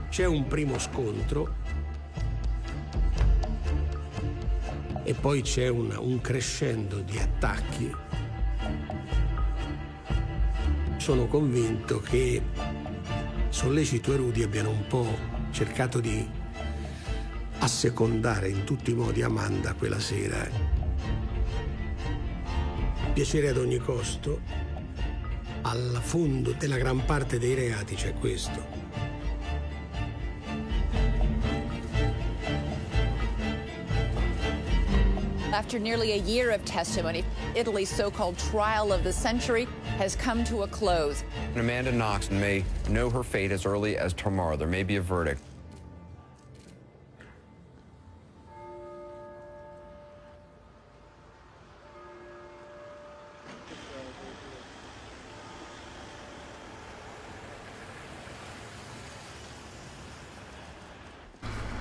C'è un primo scontro e poi c'è un crescendo di attacchi. Sono convinto che Sollecito e Rudy abbiano un po' cercato di assecondare in tutti i modi Amanda quella sera. Piacere ad ogni costo, alla fondo della gran parte dei reati c'è questo. After nearly a year of testimony, Italy's so-called trial of the century has come to a close. Amanda Knox may know her fate as early as tomorrow. There may be a verdict.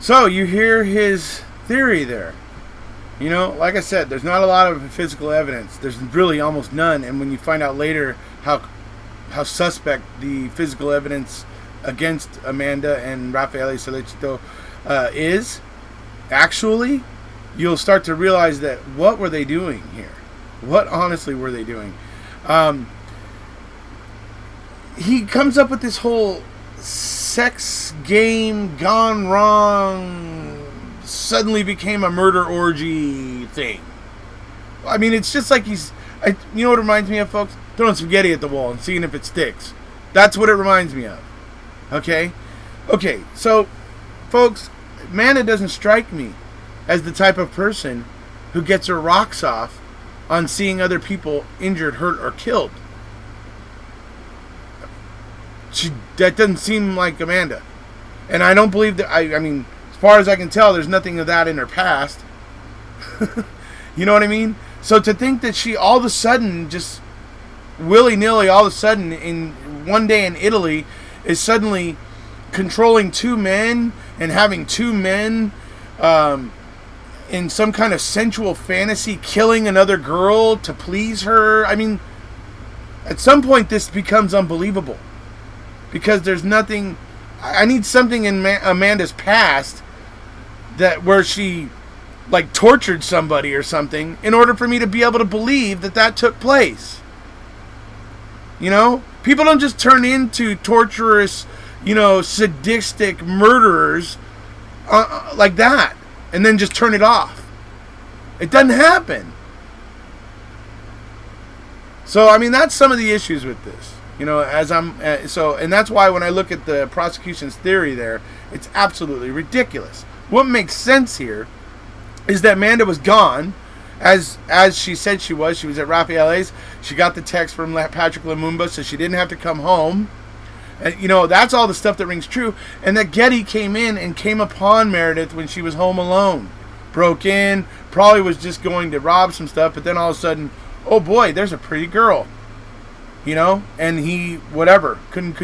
So you hear his theory there. You know, like I said, there's not a lot of physical evidence. There's really almost none. And when you find out later how suspect the physical evidence against Amanda and Raffaele Sollecito is, actually, you'll start to realize that what were they doing here? What honestly were they doing? He comes up with this whole sex game gone wrong, suddenly became a murder orgy thing. I mean, it's just like you know what it reminds me of, folks? Throwing spaghetti at the wall and seeing if it sticks. That's what it reminds me of. Okay, so, folks, Amanda doesn't strike me as the type of person who gets her rocks off on seeing other people injured, hurt, or killed. That doesn't seem like Amanda. And I don't believe that, I mean, as far as I can tell, there's nothing of that in her past. You know what I mean? So to think that she all of a sudden, just willy-nilly, all of a sudden, in one day in Italy, is suddenly controlling two men and having two men in some kind of sensual fantasy, killing another girl to please her. I mean, at some point this becomes unbelievable. Because there's nothing... I need something in Amanda's past where she like tortured somebody or something in order for me to be able to believe that took place. You know, people don't just turn into torturous, sadistic murderers like that and then just turn it off. It doesn't happen. So I mean, that's some of the issues with this. And that's why when I look at the prosecution's theory there, it's absolutely ridiculous. What makes sense here is that Amanda was gone, as she said she was. She was at Raffaele's. She got the text from Patrick Lumumba, so she didn't have to come home. And, that's all the stuff that rings true. And that Guede came in and came upon Meredith when she was home alone. Broke in, probably was just going to rob some stuff, but then all of a sudden, oh boy, there's a pretty girl. And he, whatever, couldn't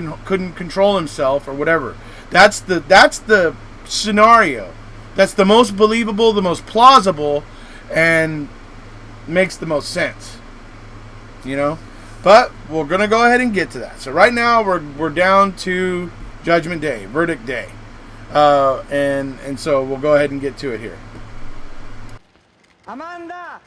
control himself or whatever. That's the scenario. That's the most believable, the most plausible, and makes the most sense. But we're gonna go ahead and get to that. So right now we're down to Judgment Day, Verdict Day, and so we'll go ahead and get to it here. Amanda!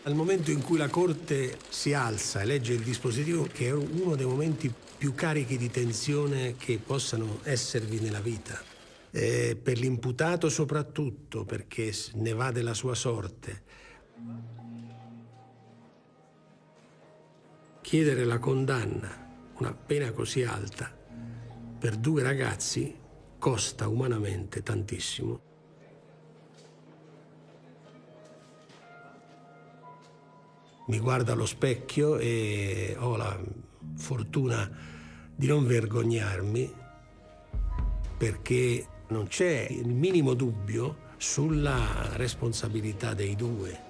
Al momento in cui la Corte si alza e legge il dispositivo, che è uno dei momenti più carichi di tensione che possano esservi nella vita, per l'imputato soprattutto, perché ne va della sua sorte, chiedere la condanna, una pena così alta, per 2 ragazzi costa umanamente tantissimo. Mi guardo allo specchio e ho la fortuna di non vergognarmi, perché non c'è il minimo dubbio sulla responsabilità dei 2.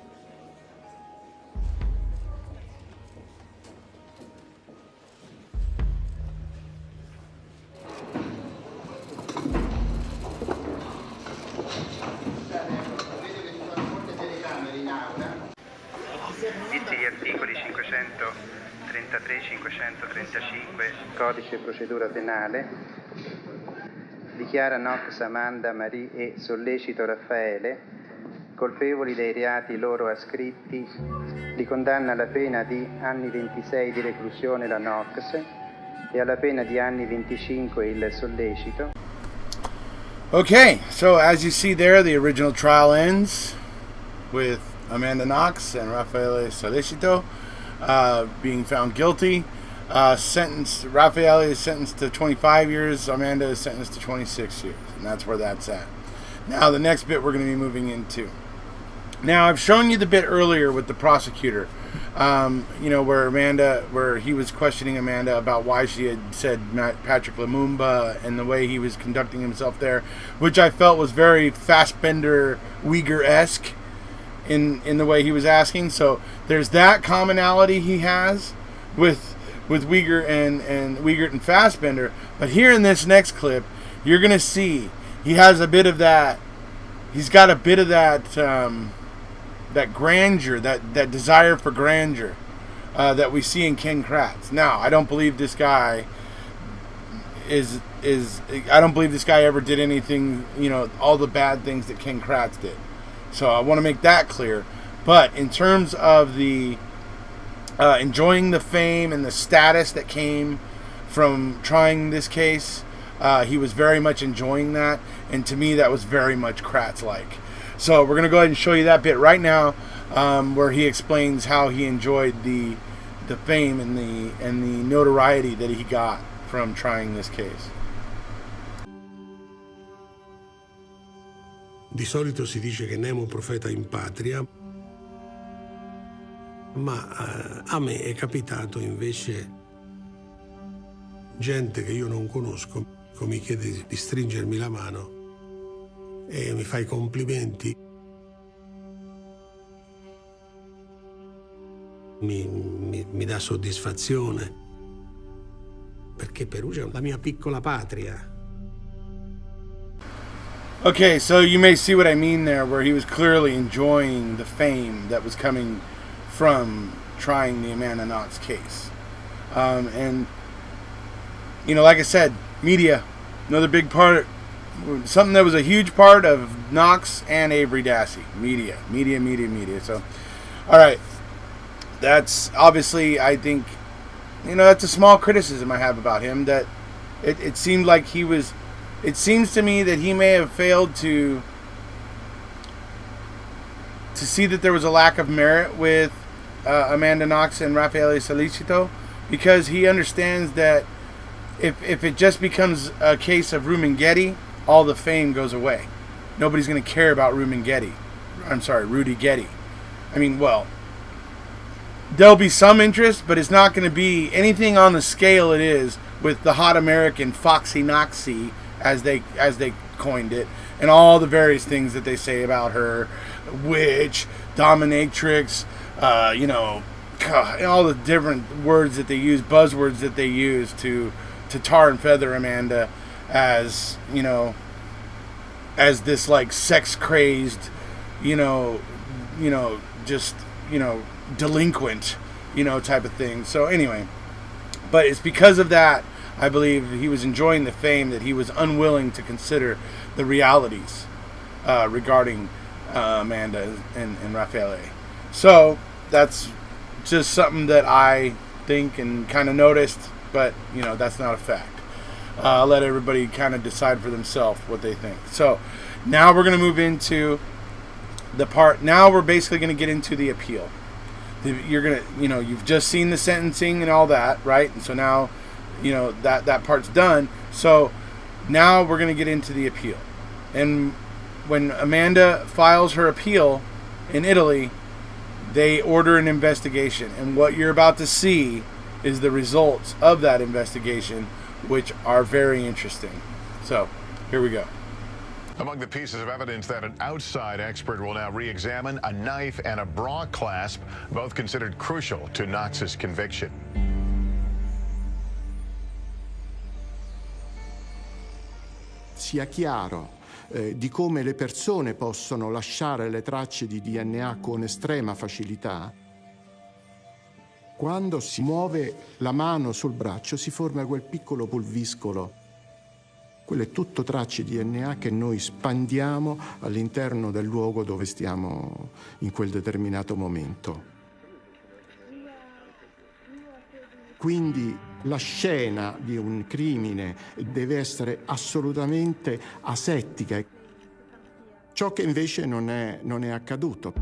Visti gli articoli 533 535 Codice Procedura Penale, dichiara Knox, Amanda, Marie e sollecito Raffaele colpevoli dei reati loro ascritti, li condanna alla pena di anni 26 di reclusione la Knox e alla pena di anni 25 il sollecito. Okay, so as you see there, the original trial ends with Amanda Knox and Raffaele Sollecito being found guilty. Raffaele is sentenced to 25 years. Amanda is sentenced to 26 years. And that's where that's at. Now, the next bit we're going to be moving into. Now, I've shown you the bit earlier with the prosecutor, where he was questioning Amanda about why she had said Patrick Lumumba and the way he was conducting himself there, which I felt was very Fassbender Uyghur-esque in the way he was asking. So there's that commonality he has with Uyghur and Uyghur and Fassbender. But here in this next clip, you're going to see he has a bit of that. He's got a bit of that that grandeur, that desire for grandeur that we see in Ken Kratz. Now, I don't believe this guy I don't believe this guy ever did anything, all the bad things that Ken Kratz did. So I want to make that clear. But in terms of the enjoying the fame and the status that came from trying this case, he was very much enjoying that. And to me, that was very much Kratz-like. So we're going to go ahead and show you that bit right now, where he explains how he enjoyed the fame and the notoriety that he got from trying this case. Di solito si dice che nemo profeta in patria, ma a me è capitato invece gente che io non conosco mi chiede di stringermi la mano e mi fa i complimenti. Mi dà soddisfazione, perché Perugia è la mia piccola patria. Okay, so you may see what I mean there, where he was clearly enjoying the fame that was coming from trying the Amanda Knox case. And, like I said, media, another big part, something that was a huge part of Knox and Avery Dassey. Media. So, all right, that's obviously, I think, that's a small criticism I have about him, that it seemed like he was... It seems to me that he may have failed to see that there was a lack of merit with Amanda Knox and Raffaele Sollecito, because he understands that if it just becomes a case of Rudy Guede, all the fame goes away. Nobody's going to care about Rudy Guede. I mean, well, there'll be some interest, but it's not going to be anything on the scale it is with the hot American Foxy Knoxy, as they coined it, and all the various things that they say about her, witch, dominatrix, all the different words that they use, buzzwords that they use to tar and feather Amanda as, as this like sex crazed, delinquent, type of thing. So anyway, but it's because of that, I believe he was enjoying the fame, that he was unwilling to consider the realities regarding Amanda and Raffaele. So that's just something that I think and kind of noticed, but you know, that's not a fact. I'll let everybody kind of decide for themselves what they think. So now we're going to move into the part. Now we're basically going to get into the appeal. You're going to, you know, you've just seen the sentencing and all that, right? And so now, you know, that part's done. So now we're going to get into the appeal. And when Amanda files her appeal in Italy, they order an investigation. And what you're about to see is the results of that investigation, which are very interesting. So here we go. Among the pieces of evidence that an outside expert will now re-examine, a knife and a bra clasp, both considered crucial to Knox's conviction. Sia chiaro di come le persone possono lasciare le tracce di DNA con estrema facilità. Quando si muove la mano sul braccio si forma quel piccolo pulviscolo. Quello è tutto tracce di DNA che noi spandiamo all'interno del luogo dove stiamo in quel determinato momento. Quindi la scena di un crimine deve essere assolutamente asettica, ciò che invece non è accaduto.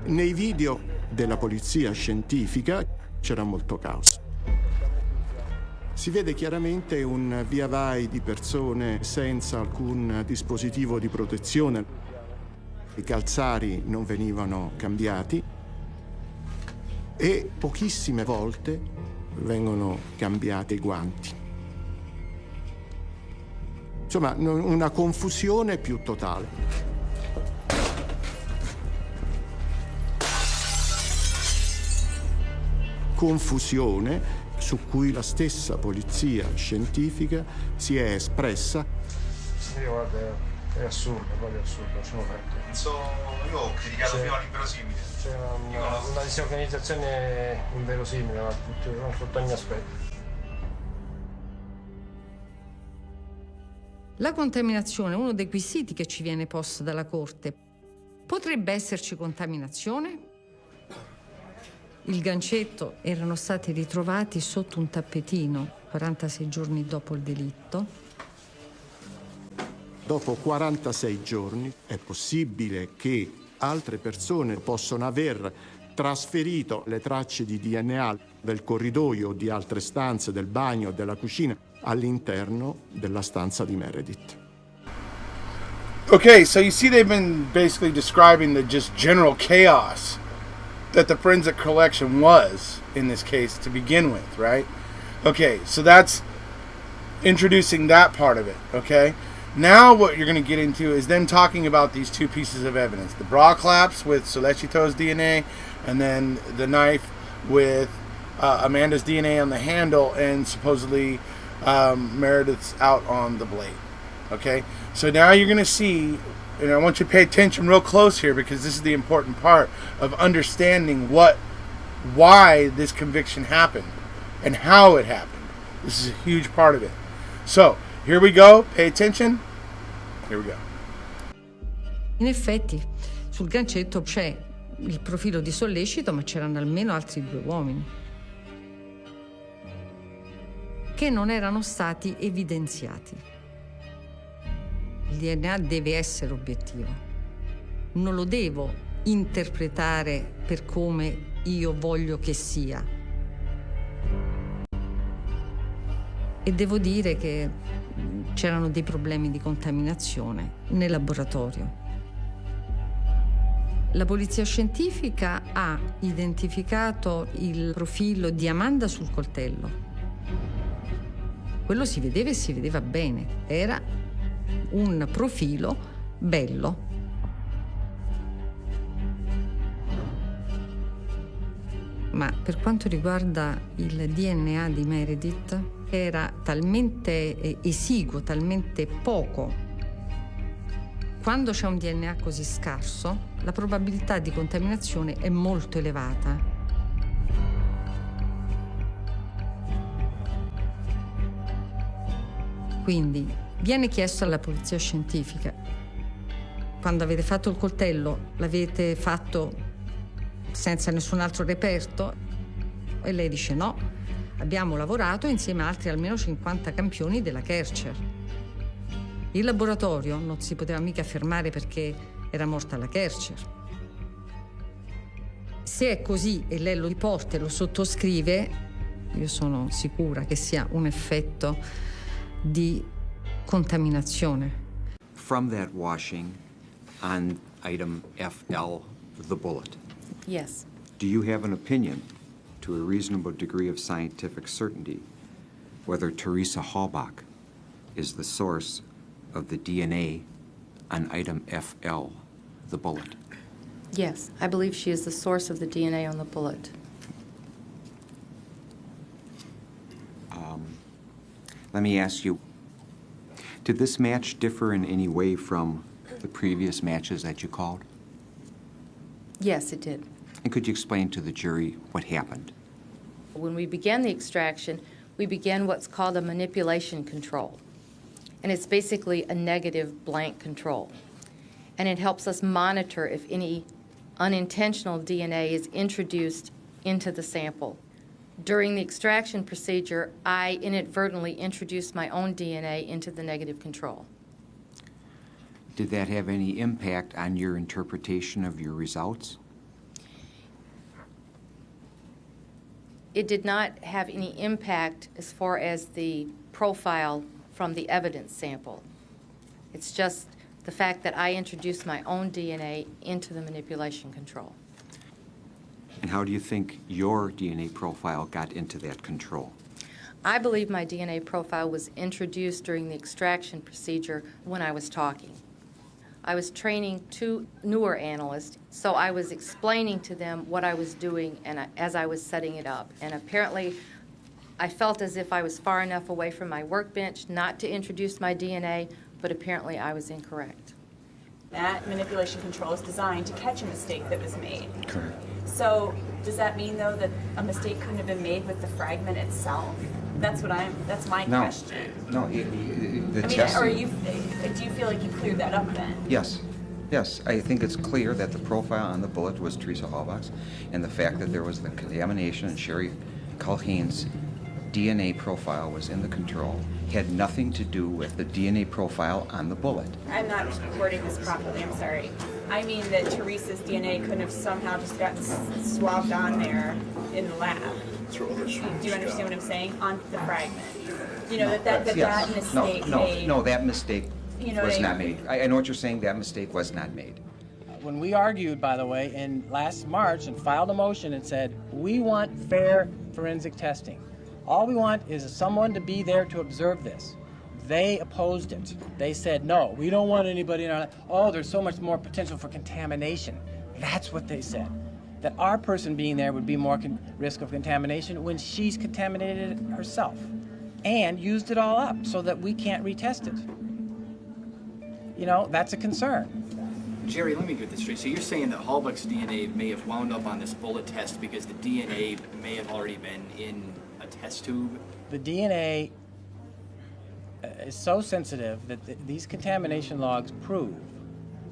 Nei video della polizia scientifica c'era molto caos. Si vede chiaramente un via vai di persone senza alcun dispositivo di protezione. I calzari non venivano cambiati e pochissime volte vengono cambiati i guanti. Insomma, una confusione più totale. Confusione su cui la stessa polizia scientifica si è espressa. Sì, guarda, è assurdo, proprio assurdo, lasciamo perdere. Io ho criticato fino all'inverosimile. C'è una disorganizzazione inverosimile sotto ogni aspetto. La contaminazione è uno dei quesiti che ci viene posto dalla Corte. Potrebbe esserci contaminazione? Il gancetto erano stati ritrovati sotto un tappetino 46 giorni dopo il delitto. Dopo 46 giorni è possibile che altre persone possano aver trasferito le tracce di DNA del corridoio o di altre stanze, del bagno, della cucina, all'interno della stanza di Meredith. Okay, so you see they've been basically describing the just general chaos that the forensic collection was in this case to begin with, right? Okay, so that's introducing that part of it, okay? Now what you're going to get into is them talking about these two pieces of evidence. The bra clasp with Solecito's DNA and then the knife with Amanda's DNA on the handle and supposedly Meredith's out on the blade, okay? So now you're going to see, and I want you to pay attention real close here because this is the important part of understanding why this conviction happened and how it happened. This is a huge part of it. So, here we go. Pay attention. Here we go. In effetti, sul gancetto c'è il profilo di sollecito, ma c'erano almeno altri 2 uomini che non erano stati evidenziati. Il DNA deve essere obiettivo. Non lo devo interpretare per come io voglio che sia. E devo dire che c'erano dei problemi di contaminazione nel laboratorio. La polizia scientifica ha identificato il profilo di Amanda sul coltello. Quello si vedeva e si vedeva bene. Era un profilo bello. Ma per quanto riguarda il DNA di Meredith, era talmente esiguo, talmente poco. Quando c'è un DNA così scarso, la probabilità di contaminazione è molto elevata. Quindi viene chiesto alla polizia scientifica Quando avete fatto il coltello, l'avete fatto senza nessun altro reperto? E lei dice no, abbiamo lavorato insieme a altri almeno 50 campioni della Kercher. Il laboratorio non si poteva mica fermare perché era morta la Kercher. Se è così e lei lo riporta e lo sottoscrive, io sono sicura che sia un effetto di contaminazione. From that washing on item FL, the bullet. Yes. Do you have an opinion, to a reasonable degree of scientific certainty, whether Teresa Halbach is the source of the DNA on item FL, the bullet? Yes, I believe she is the source of the DNA on the bullet. Let me ask you, did this match differ in any way from the previous matches that you called? Yes, it did. And could you explain to the jury what happened? When we began the extraction, we began what's called a manipulation control. And it's basically a negative blank control. And it helps us monitor if any unintentional DNA is introduced into the sample. During the extraction procedure, I inadvertently introduced my own DNA into the negative control. Did that have any impact on your interpretation of your results? It did not have any impact as far as the profile from the evidence sample. It's just the fact that I introduced my own DNA into the manipulation control. And how do you think your DNA profile got into that control? I believe my DNA profile was introduced during the extraction procedure when I was talking. I was training two newer analysts, so I was explaining to them what I was doing as I was setting it up. And apparently, I felt as if I was far enough away from my workbench not to introduce my DNA, but apparently I was incorrect. That manipulation control is designed to catch a mistake that was made. Correct. So does that mean, though, that a mistake couldn't have been made with the fragment itself? That's my question. No, the testing. testing. Do you feel like you cleared that up then? Yes. Yes, I think it's clear that the profile on the bullet was Teresa Halbach's, and the fact that there was the contamination and Sherry Culhane's DNA profile was in the control had nothing to do with the DNA profile on the bullet. I'm not wording this properly, I'm sorry. I mean that Teresa's DNA couldn't have somehow just gotten swabbed on there in the lab. Do you understand what I'm saying? On the fragment. You know, that mistake made. No, that mistake was not I mean? made. I know what you're saying, that mistake was not made. When we argued, by the way, in last March and filed a motion and said, we want fair forensic testing. All we want is someone to be there to observe this. They opposed it. They said, no, we don't want anybody in our... Oh, there's so much more potential for contamination. That's what they said. That our person being there would be more risk of contamination when she's contaminated it herself and used it all up so that we can't retest it. You know, that's a concern. Jerry, let me get this straight. So you're saying that Halbach's DNA may have wound up on this bullet test because the DNA may have already been in a test tube? The DNA is so sensitive that these contamination logs prove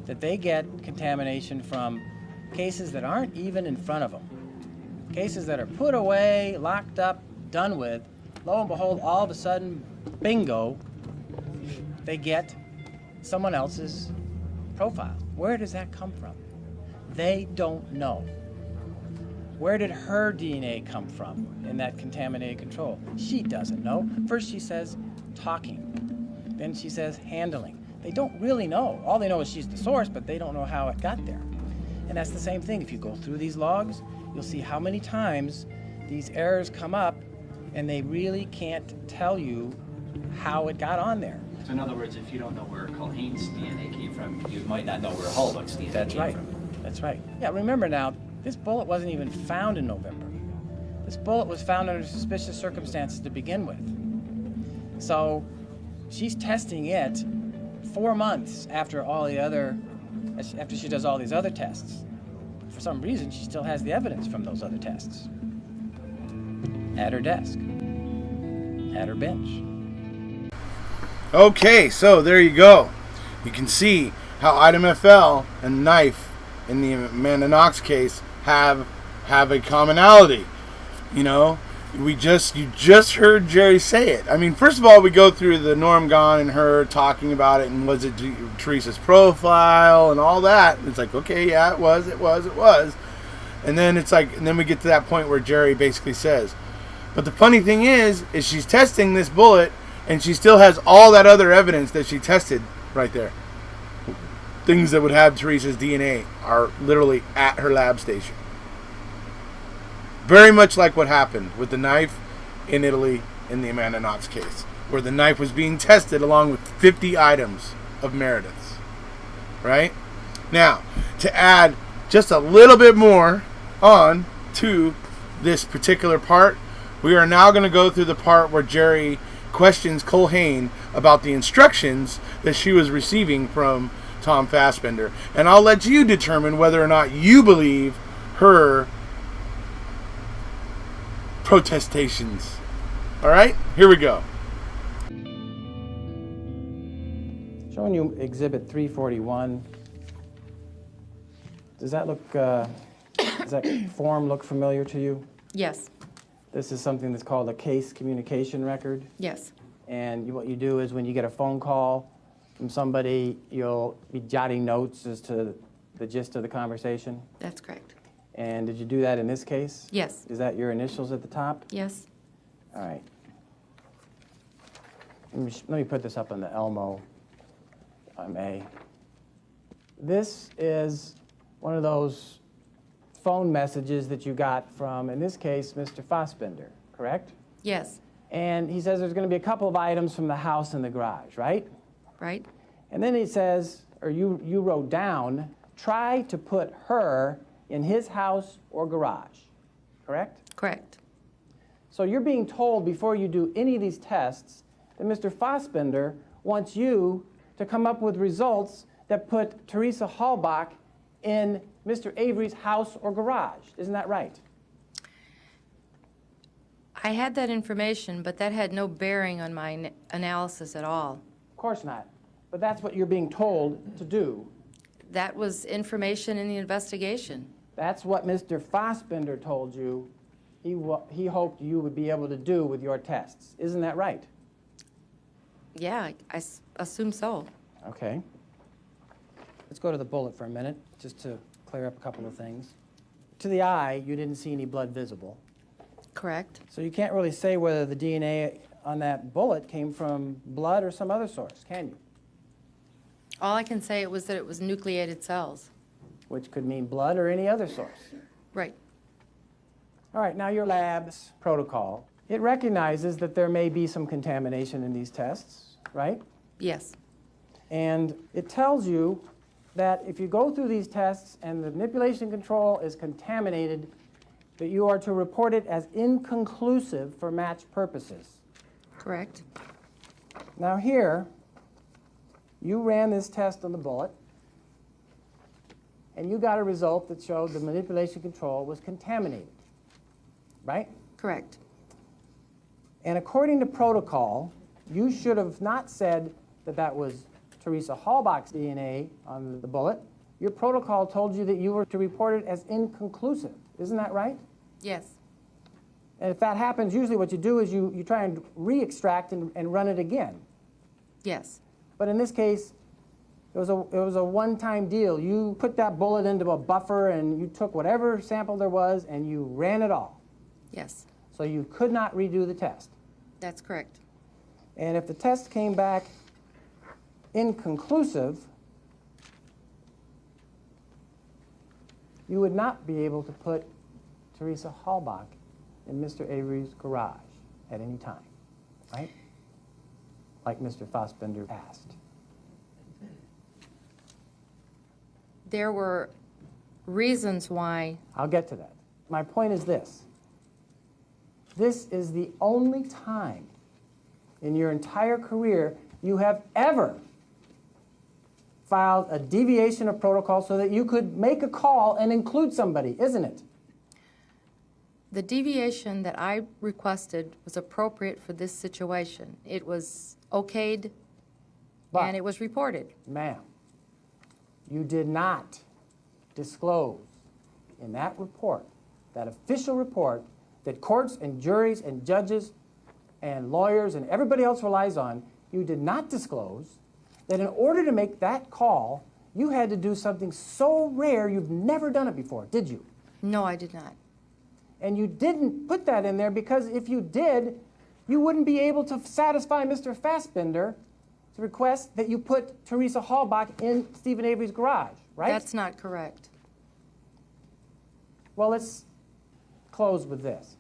that they get contamination from cases that aren't even in front of them. Cases that are put away, locked up, done with. Lo and behold, all of a sudden, bingo, they get someone else's profile. Where does that come from? They don't know. Where did her DNA come from in that contaminated control? She doesn't know. First she says talking. Then she says handling. They don't really know. All they know is she's the source, but they don't know how it got there. And that's the same thing. If you go through these logs, you'll see how many times these errors come up and they really can't tell you how it got on there. So in other words, if you don't know where Culhane's DNA came from, you might not know where Halbach's DNA came from. That's right. Yeah, remember now, this bullet wasn't even found in November. This bullet was found under suspicious circumstances to begin with. So she's testing it 4 months after after she does all these other tests. For some reason, she still has the evidence from those other tests. At her desk. At her bench. Okay, so there you go. You can see how item FL and knife in the Amanda Knox case have a commonality. You know, you just heard Jerry say it. I mean, first of all, we go through the Norm Gone and her talking about it, and was it Teresa's profile and all that. It's like, okay, yeah, it was. And then it's like, and then we get to that point where Jerry basically says, but the funny thing is she's testing this bullet, and she still has all that other evidence that she tested right there. Things that would have Teresa's DNA are literally at her lab station. Very much like what happened with the knife in Italy in the Amanda Knox case, where the knife was being tested along with 50 items of Meredith's. Right? Now, to add just a little bit more on to this particular part, we are now going to go through the part where Jerry questions Culhane about the instructions that she was receiving from Tom Fassbender. And I'll let you determine whether or not you believe her protestations. All right, here we go. Showing you Exhibit 341. Does that look, does that form look familiar to you? Yes. This is something that's called a case communication record. Yes. And what you do is when you get a phone call from somebody, you'll be jotting notes as to the gist of the conversation. That's correct. And did you do that in this case? Yes. Is that your initials at the top? Yes. All right. Let me put this up on the Elmo, if I may. This is one of those phone messages that you got from, in this case, Mr. Fassbender, correct? Yes. And he says there's going to be a couple of items from the house and the garage, right? Right. And then he says, or you wrote down, try to put her in his house or garage, correct? Correct. So you're being told before you do any of these tests that Mr. Fassbender wants you to come up with results that put Teresa Halbach in Mr. Avery's house or garage. Isn't that right? I had that information, but that had no bearing on my analysis at all. Of course not. But that's what you're being told to do. That was information in the investigation. That's what Mr. Fassbender told you he hoped you would be able to do with your tests. Isn't that right? Yeah, I assume so. Okay. Let's go to the bullet for a minute, just to clear up a couple of things. To the eye, you didn't see any blood visible. Correct. So you can't really say whether the DNA on that bullet came from blood or some other source, can you? All I can say was that it was nucleated cells. Which could mean blood or any other source. Right. All right, now your lab's protocol. It recognizes that there may be some contamination in these tests, right? Yes. And it tells you that if you go through these tests and the manipulation control is contaminated, that you are to report it as inconclusive for match purposes. Correct. Now here, you ran this test on the bullet, and you got a result that showed the manipulation control was contaminated, right? Correct. And according to protocol, you should have not said that that was Teresa Halbach's DNA on the bullet. Your protocol told you that you were to report it as inconclusive. Isn't that right? Yes. And if that happens, usually what you do is you try and re-extract and run it again. Yes. But in this case, it was a one-time deal. You put that bullet into a buffer and you took whatever sample there was and you ran it all. Yes. So you could not redo the test. That's correct. And if the test came back inconclusive, you would not be able to put Teresa Halbach in Mr. Avery's garage at any time, right? Like Mr. Fassbender asked. There were reasons why. I'll get to that. My point is this. This is the only time in your entire career you have ever filed a deviation of protocol so that you could make a call and include somebody, isn't it? The deviation that I requested was appropriate for this situation. It was okayed and it was reported. Ma'am, You did not disclose in that report, that official report that courts and juries and judges and lawyers and everybody else relies on, you did not disclose that in order to make that call, you had to do something so rare you've never done it before, did you? No, I did not. And you didn't put that in there because if you did, you wouldn't be able to satisfy Mr. Fassbender's request that you put Teresa Halbach in Stephen Avery's garage, right? That's not correct. Well, let's close with this.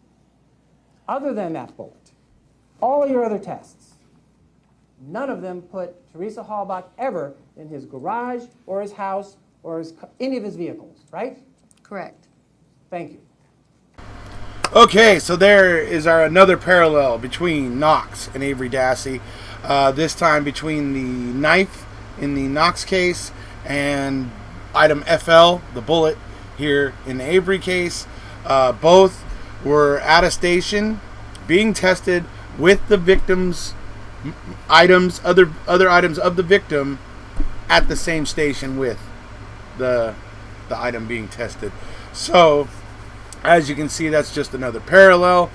Other than that bullet, all your other tests, none of them put Teresa Halbach ever in his garage or his house or any of his vehicles, right? Correct. Thank you. Okay, so there is another parallel between Knox and Avery Dassey. This time between the knife in the Knox case and item FL, the bullet, here in the Avery case. Both were at a station being tested with the victim's items, other items of the victim at the same station with the item being tested. So, as you can see, that's just another parallel.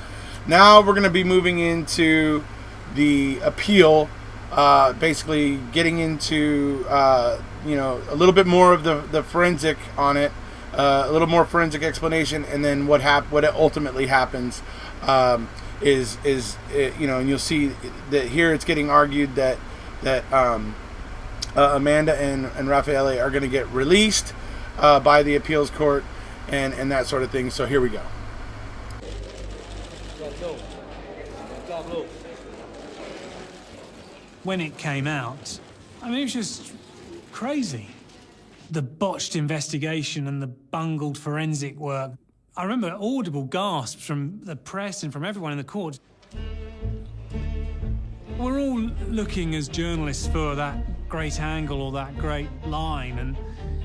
Now we're going to be moving into the appeal, basically getting into a little bit more of the forensic on it, a little more forensic explanation, and then what ultimately happens is and you'll see that here it's getting argued that Amanda and Raffaele are going to get released by the appeals court and that sort of thing. So here we go. When it came out, I mean, it was just crazy. The botched investigation and the bungled forensic work. I remember audible gasps from the press and from everyone in the court. We're all looking as journalists for that great angle or that great line, and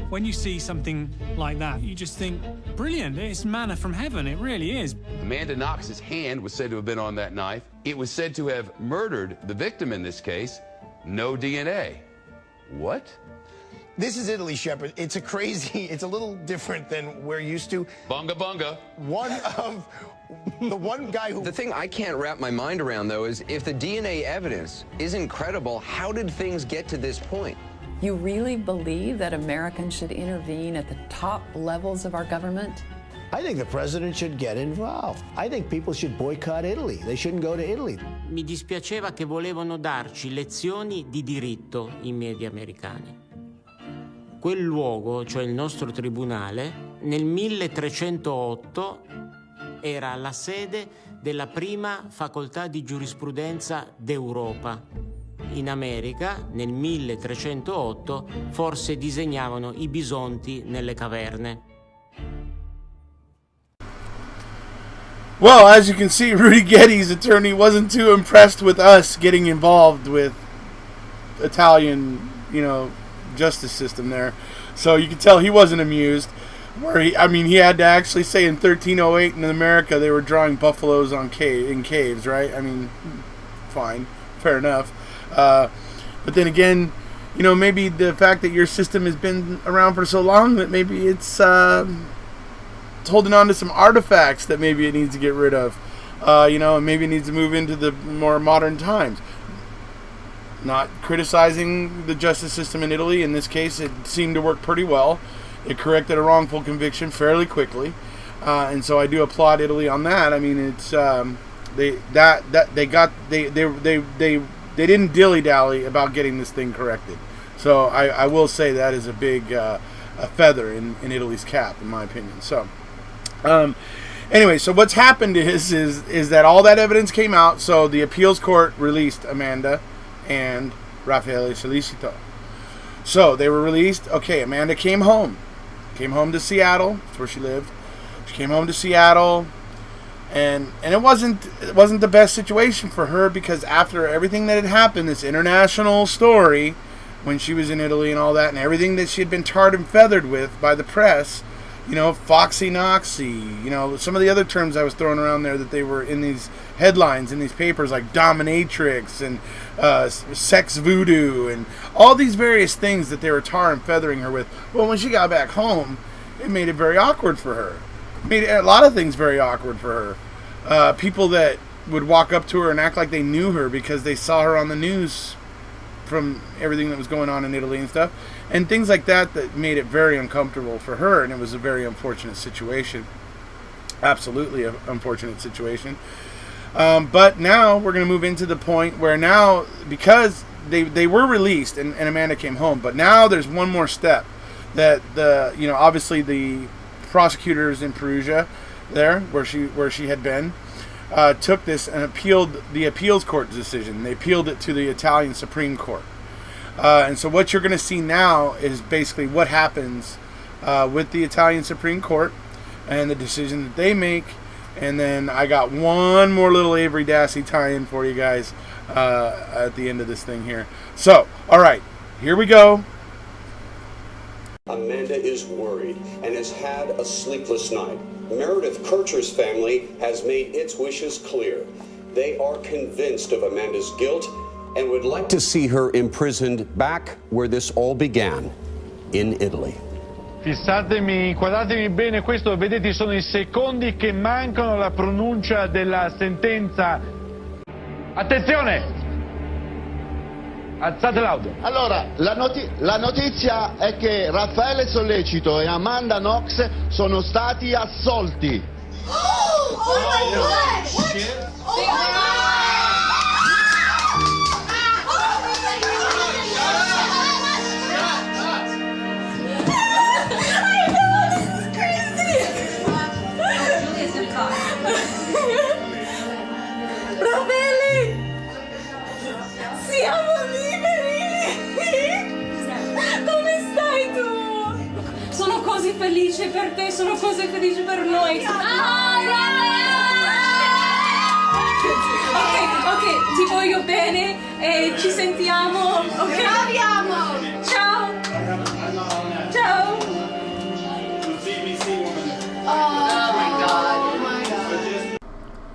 when you see something like that, you just think, brilliant, it's manna from heaven, it really is. Amanda Knox's hand was said to have been on that knife. It was said to have murdered the victim in this case. No DNA. What? This is Italy, Shepard. It's a little different than we're used to. Bunga bunga. The one guy who... The thing I can't wrap my mind around, though, is if the DNA evidence isn't credible, how did things get to this point? You really believe that Americans should intervene at the top levels of our government? I think the president should get involved. I think people should boycott Italy. They shouldn't go to Italy. Mi dispiaceva che volevano darci lezioni di diritto i media americani. Quel luogo, cioè il nostro tribunale, nel 1308 era la sede della prima facoltà di giurisprudenza d'Europa. In America, nel 1308, forse disegnavano i bisonti nelle caverne. Well, as you can see, Rudy Guede's attorney wasn't too impressed with us getting involved with Italian, justice system there. So you can tell he wasn't amused. He had to actually say in 1308 in America they were drawing buffaloes in caves, right? I mean, fine, fair enough. But then again, maybe the fact that your system has been around for so long that maybe it's holding on to some artifacts that maybe it needs to get rid of, and maybe it needs to move into the more modern times. Not criticizing the justice system in Italy. In this case, it seemed to work pretty well. It corrected a wrongful conviction fairly quickly, and so I do applaud Italy on that. I mean, it's they didn't dilly-dally about getting this thing corrected. So I will say that is a big a feather in Italy's cap, in my opinion. So anyway, so what's happened is that all that evidence came out. So the appeals court released Amanda and Raffaele Solicito. So they were released. Okay, Amanda came home to Seattle. That's where she lived. She came home to Seattle, and it wasn't the best situation for her, because after everything that had happened, this international story when she was in Italy and all that, and everything that she had been tarred and feathered with by the press, Foxy Knoxy, some of the other terms I was throwing around there that they were in these headlines, in these papers, like dominatrix and sex voodoo and all these various things that they were tar and feathering her with. Well, when she got back home, it made it very awkward for her. It made a lot of things very awkward for her. People that would walk up to her and act like they knew her because they saw her on the news from everything that was going on in Italy and stuff. And things like that made it very uncomfortable for her, and it was a very unfortunate situation. Absolutely an unfortunate situation. But now we're going to move into the point where now, because they were released and Amanda came home, but now there's one more step that obviously the prosecutors in Perugia there, where she had been, took this and appealed the appeals court decision. They appealed it to the Italian Supreme Court. And so what you're going to see now is basically what happens with the Italian Supreme Court and the decision that they make. And then I got one more little Avery Dassey tie-in for you guys at the end of this thing here. So, all right, here we go. Amanda is worried and has had a sleepless night. Meredith Kircher's family has made its wishes clear. They are convinced of Amanda's guilt and would like to see her imprisoned back where this all began, in Italy. Inquadratemi bene questo, vedete sono i secondi che mancano alla pronuncia della sentenza. Attenzione! Alzate l'audio. Allora, la notizia è che Raffaele Sollecito e Amanda Knox sono stati assolti. Oh my God! Siamo liberi! Come stai tu? Sono così felice per te, sono così felice per noi. Ok, ti voglio bene e ci sentiamo. Ok? Ciao! Ciao! Oh my God.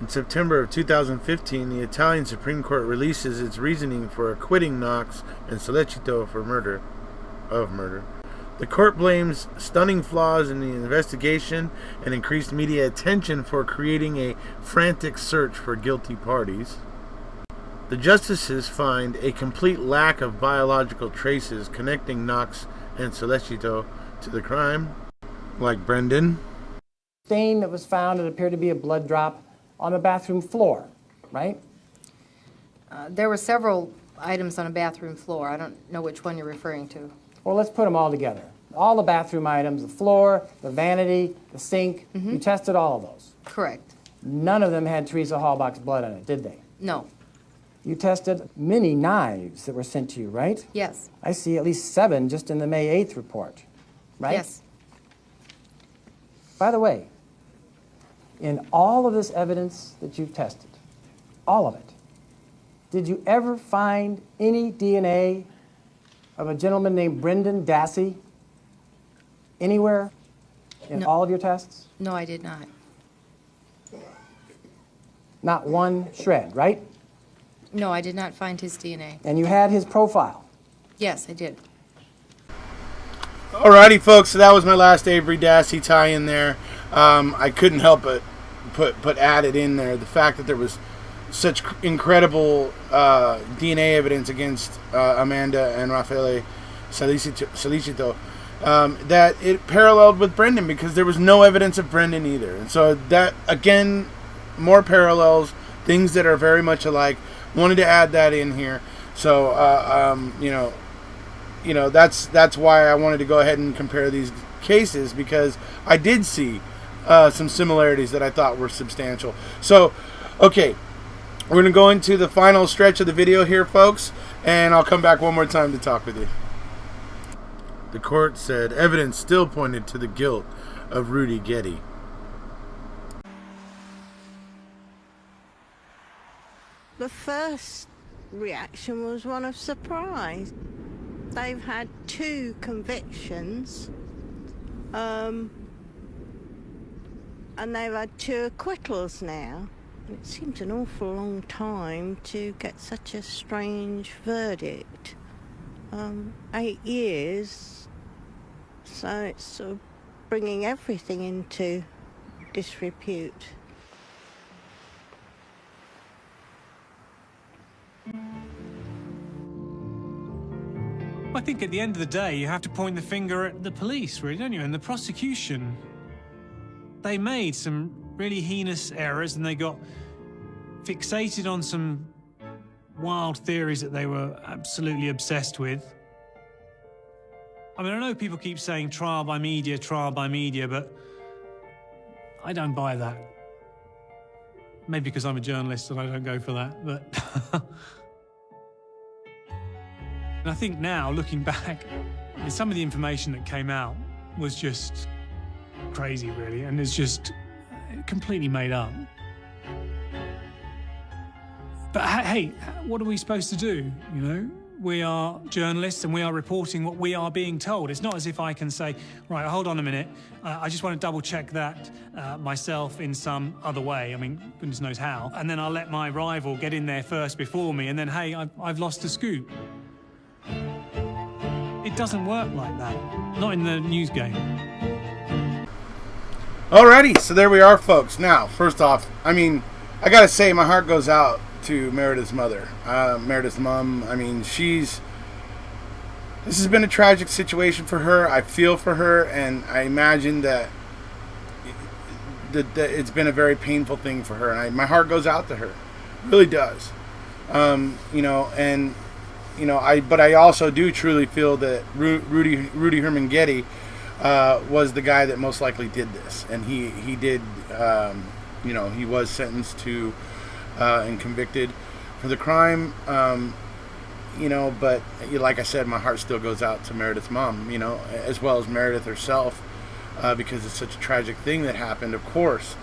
In September of 2015, the Italian Supreme Court releases its reasoning for acquitting Knox and Sollecito for murder. The court blames stunning flaws in the investigation and increased media attention for creating a frantic search for guilty parties. The justices find a complete lack of biological traces connecting Knox and Sollecito to the crime, like Brendan. Stain that was found, it appeared to be a blood drop on the bathroom floor, right? There were several items on a bathroom floor. I don't know which one you're referring to. Well, let's put them all together. All the bathroom items, the floor, the vanity, the sink, you tested all of those. Correct. None of them had Teresa Halbach's blood on it, did they? No. You tested many knives that were sent to you, right? Yes. I see at least 7 just in the May 8th report, right? Yes. By the way, in all of this evidence that you've tested, all of it, did you ever find any DNA of a gentleman named Brendan Dassey anywhere in all of your tests? No, I did not. Not one shred, right? No, I did not find his DNA. And you had his profile? Yes, I did. Alrighty, folks, so that was my last Avery Dassey tie-in there. I couldn't help but put added in there the fact that there was such incredible DNA evidence against Amanda and Raffaele Sollecito that it paralleled with Brendan, because there was no evidence of Brendan either. And so that, again, more parallels, things that are very much alike. Wanted to add that in here. So, that's why I wanted to go ahead and compare these cases, because I did see some similarities that I thought were substantial. So, okay, we're going to go into the final stretch of the video here, folks, and I'll come back one more time to talk with you. The court said evidence still pointed to the guilt of Rudy Guede. The first reaction was one of surprise. They've had 2 convictions. And they've had 2 acquittals now. And it seems an awful long time to get such a strange verdict. 8 years, so it's sort of bringing everything into disrepute. I think at the end of the day, you have to point the finger at the police, really, don't you? And the prosecution. They made some really heinous errors and they got fixated on some wild theories that they were absolutely obsessed with. I mean, I know people keep saying trial by media, but I don't buy that. Maybe because I'm a journalist and I don't go for that, but... And I think now, looking back, some of the information that came out was just crazy, really, and it's just completely made up. But hey, what are we supposed to do, you know? We are journalists and we are reporting what we are being told. It's not as if I can say, right, hold on a minute, I just want to double check that myself in some other way. I mean, goodness knows how. And then I'll let my rival get in there first before me and then, hey, I've lost the scoop. It doesn't work like that. Not in the news game. Alrighty, so there we are, folks. Now, first off, I mean, I gotta say, my heart goes out to Meredith's mother, Meredith's mom. I mean, this has been a tragic situation for her. I feel for her, and I imagine that it's been a very painful thing for her, and my heart goes out to her. It really does. You know, and you know, but I also do truly feel that Rudy Guede was the guy that most likely did this, and he did. You know, he was sentenced to and convicted for the crime. You know, but like I said, my heart still goes out to Meredith's mom. You know, as well as Meredith herself, because it's such a tragic thing that happened. Of course.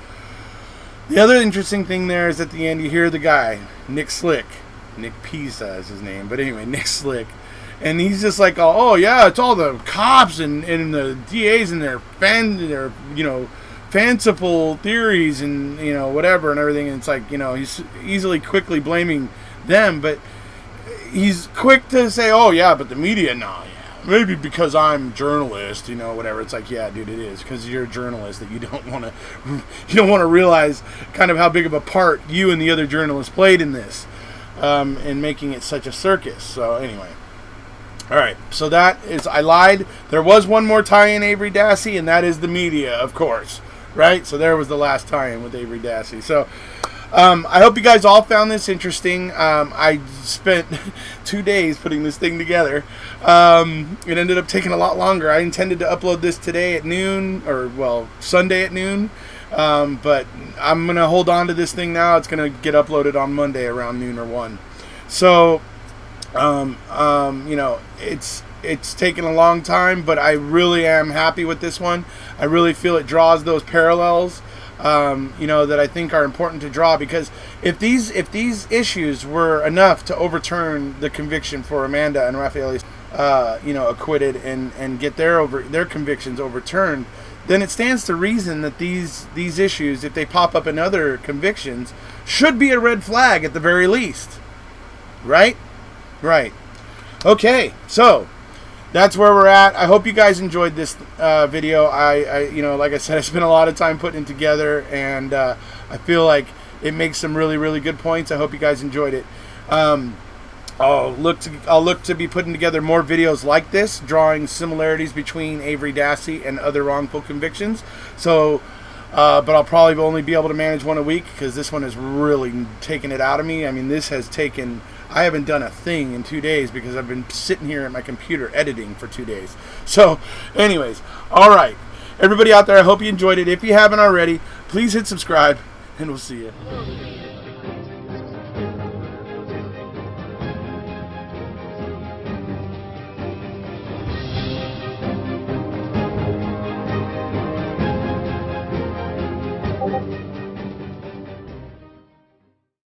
The other interesting thing there is at the end you hear the guy, Nick Pisa is his name, but anyway, Nick Slick, and he's just like, oh yeah, it's all the cops and the DAs and their you know, fanciful theories and, you know, whatever and everything. And it's like, you know, he's quickly blaming them, but he's quick to say, oh yeah, but the media, yeah, maybe because I'm a journalist, you know, whatever. It's like, yeah, dude, it is because you're a journalist that you don't want to realize kind of how big of a part you and the other journalists played in this. And making it such a circus. So anyway, all right. So that is, I lied. There was one more tie-in, Avery Dassey, and that is the media, of course, right? So there was the last tie-in with Avery Dassey. So I hope you guys all found this interesting. I spent 2 days putting this thing together. It ended up taking a lot longer. I intended to upload this today at noon, or well, Sunday at noon. But I'm going to hold on to this thing now. It's going to get uploaded on Monday around noon or 1. So, you know, it's taken a long time, but I really am happy with this one. I really feel it draws those parallels, you know, that I think are important to draw, because if these issues were enough to overturn the conviction for Amanda and Raffaele, you know, acquitted and get their convictions overturned, then it stands to reason that these issues, if they pop up in other convictions, should be a red flag at the very least. Right? Right. Okay, so that's where we're at. I hope you guys enjoyed this video. I you know, like I said, I spent a lot of time putting it together, and I feel like it makes some really, really good points. I hope you guys enjoyed it. I'll look to be putting together more videos like this, drawing similarities between Avery Dassey and other wrongful convictions. So, but I'll probably only be able to manage one a week, because this one has really taken it out of me. I mean, this has taken, I haven't done a thing in 2 days because I've been sitting here at my computer editing for 2 days. So, anyways, all right. Everybody out there, I hope you enjoyed it. If you haven't already, please hit subscribe, and we'll see you.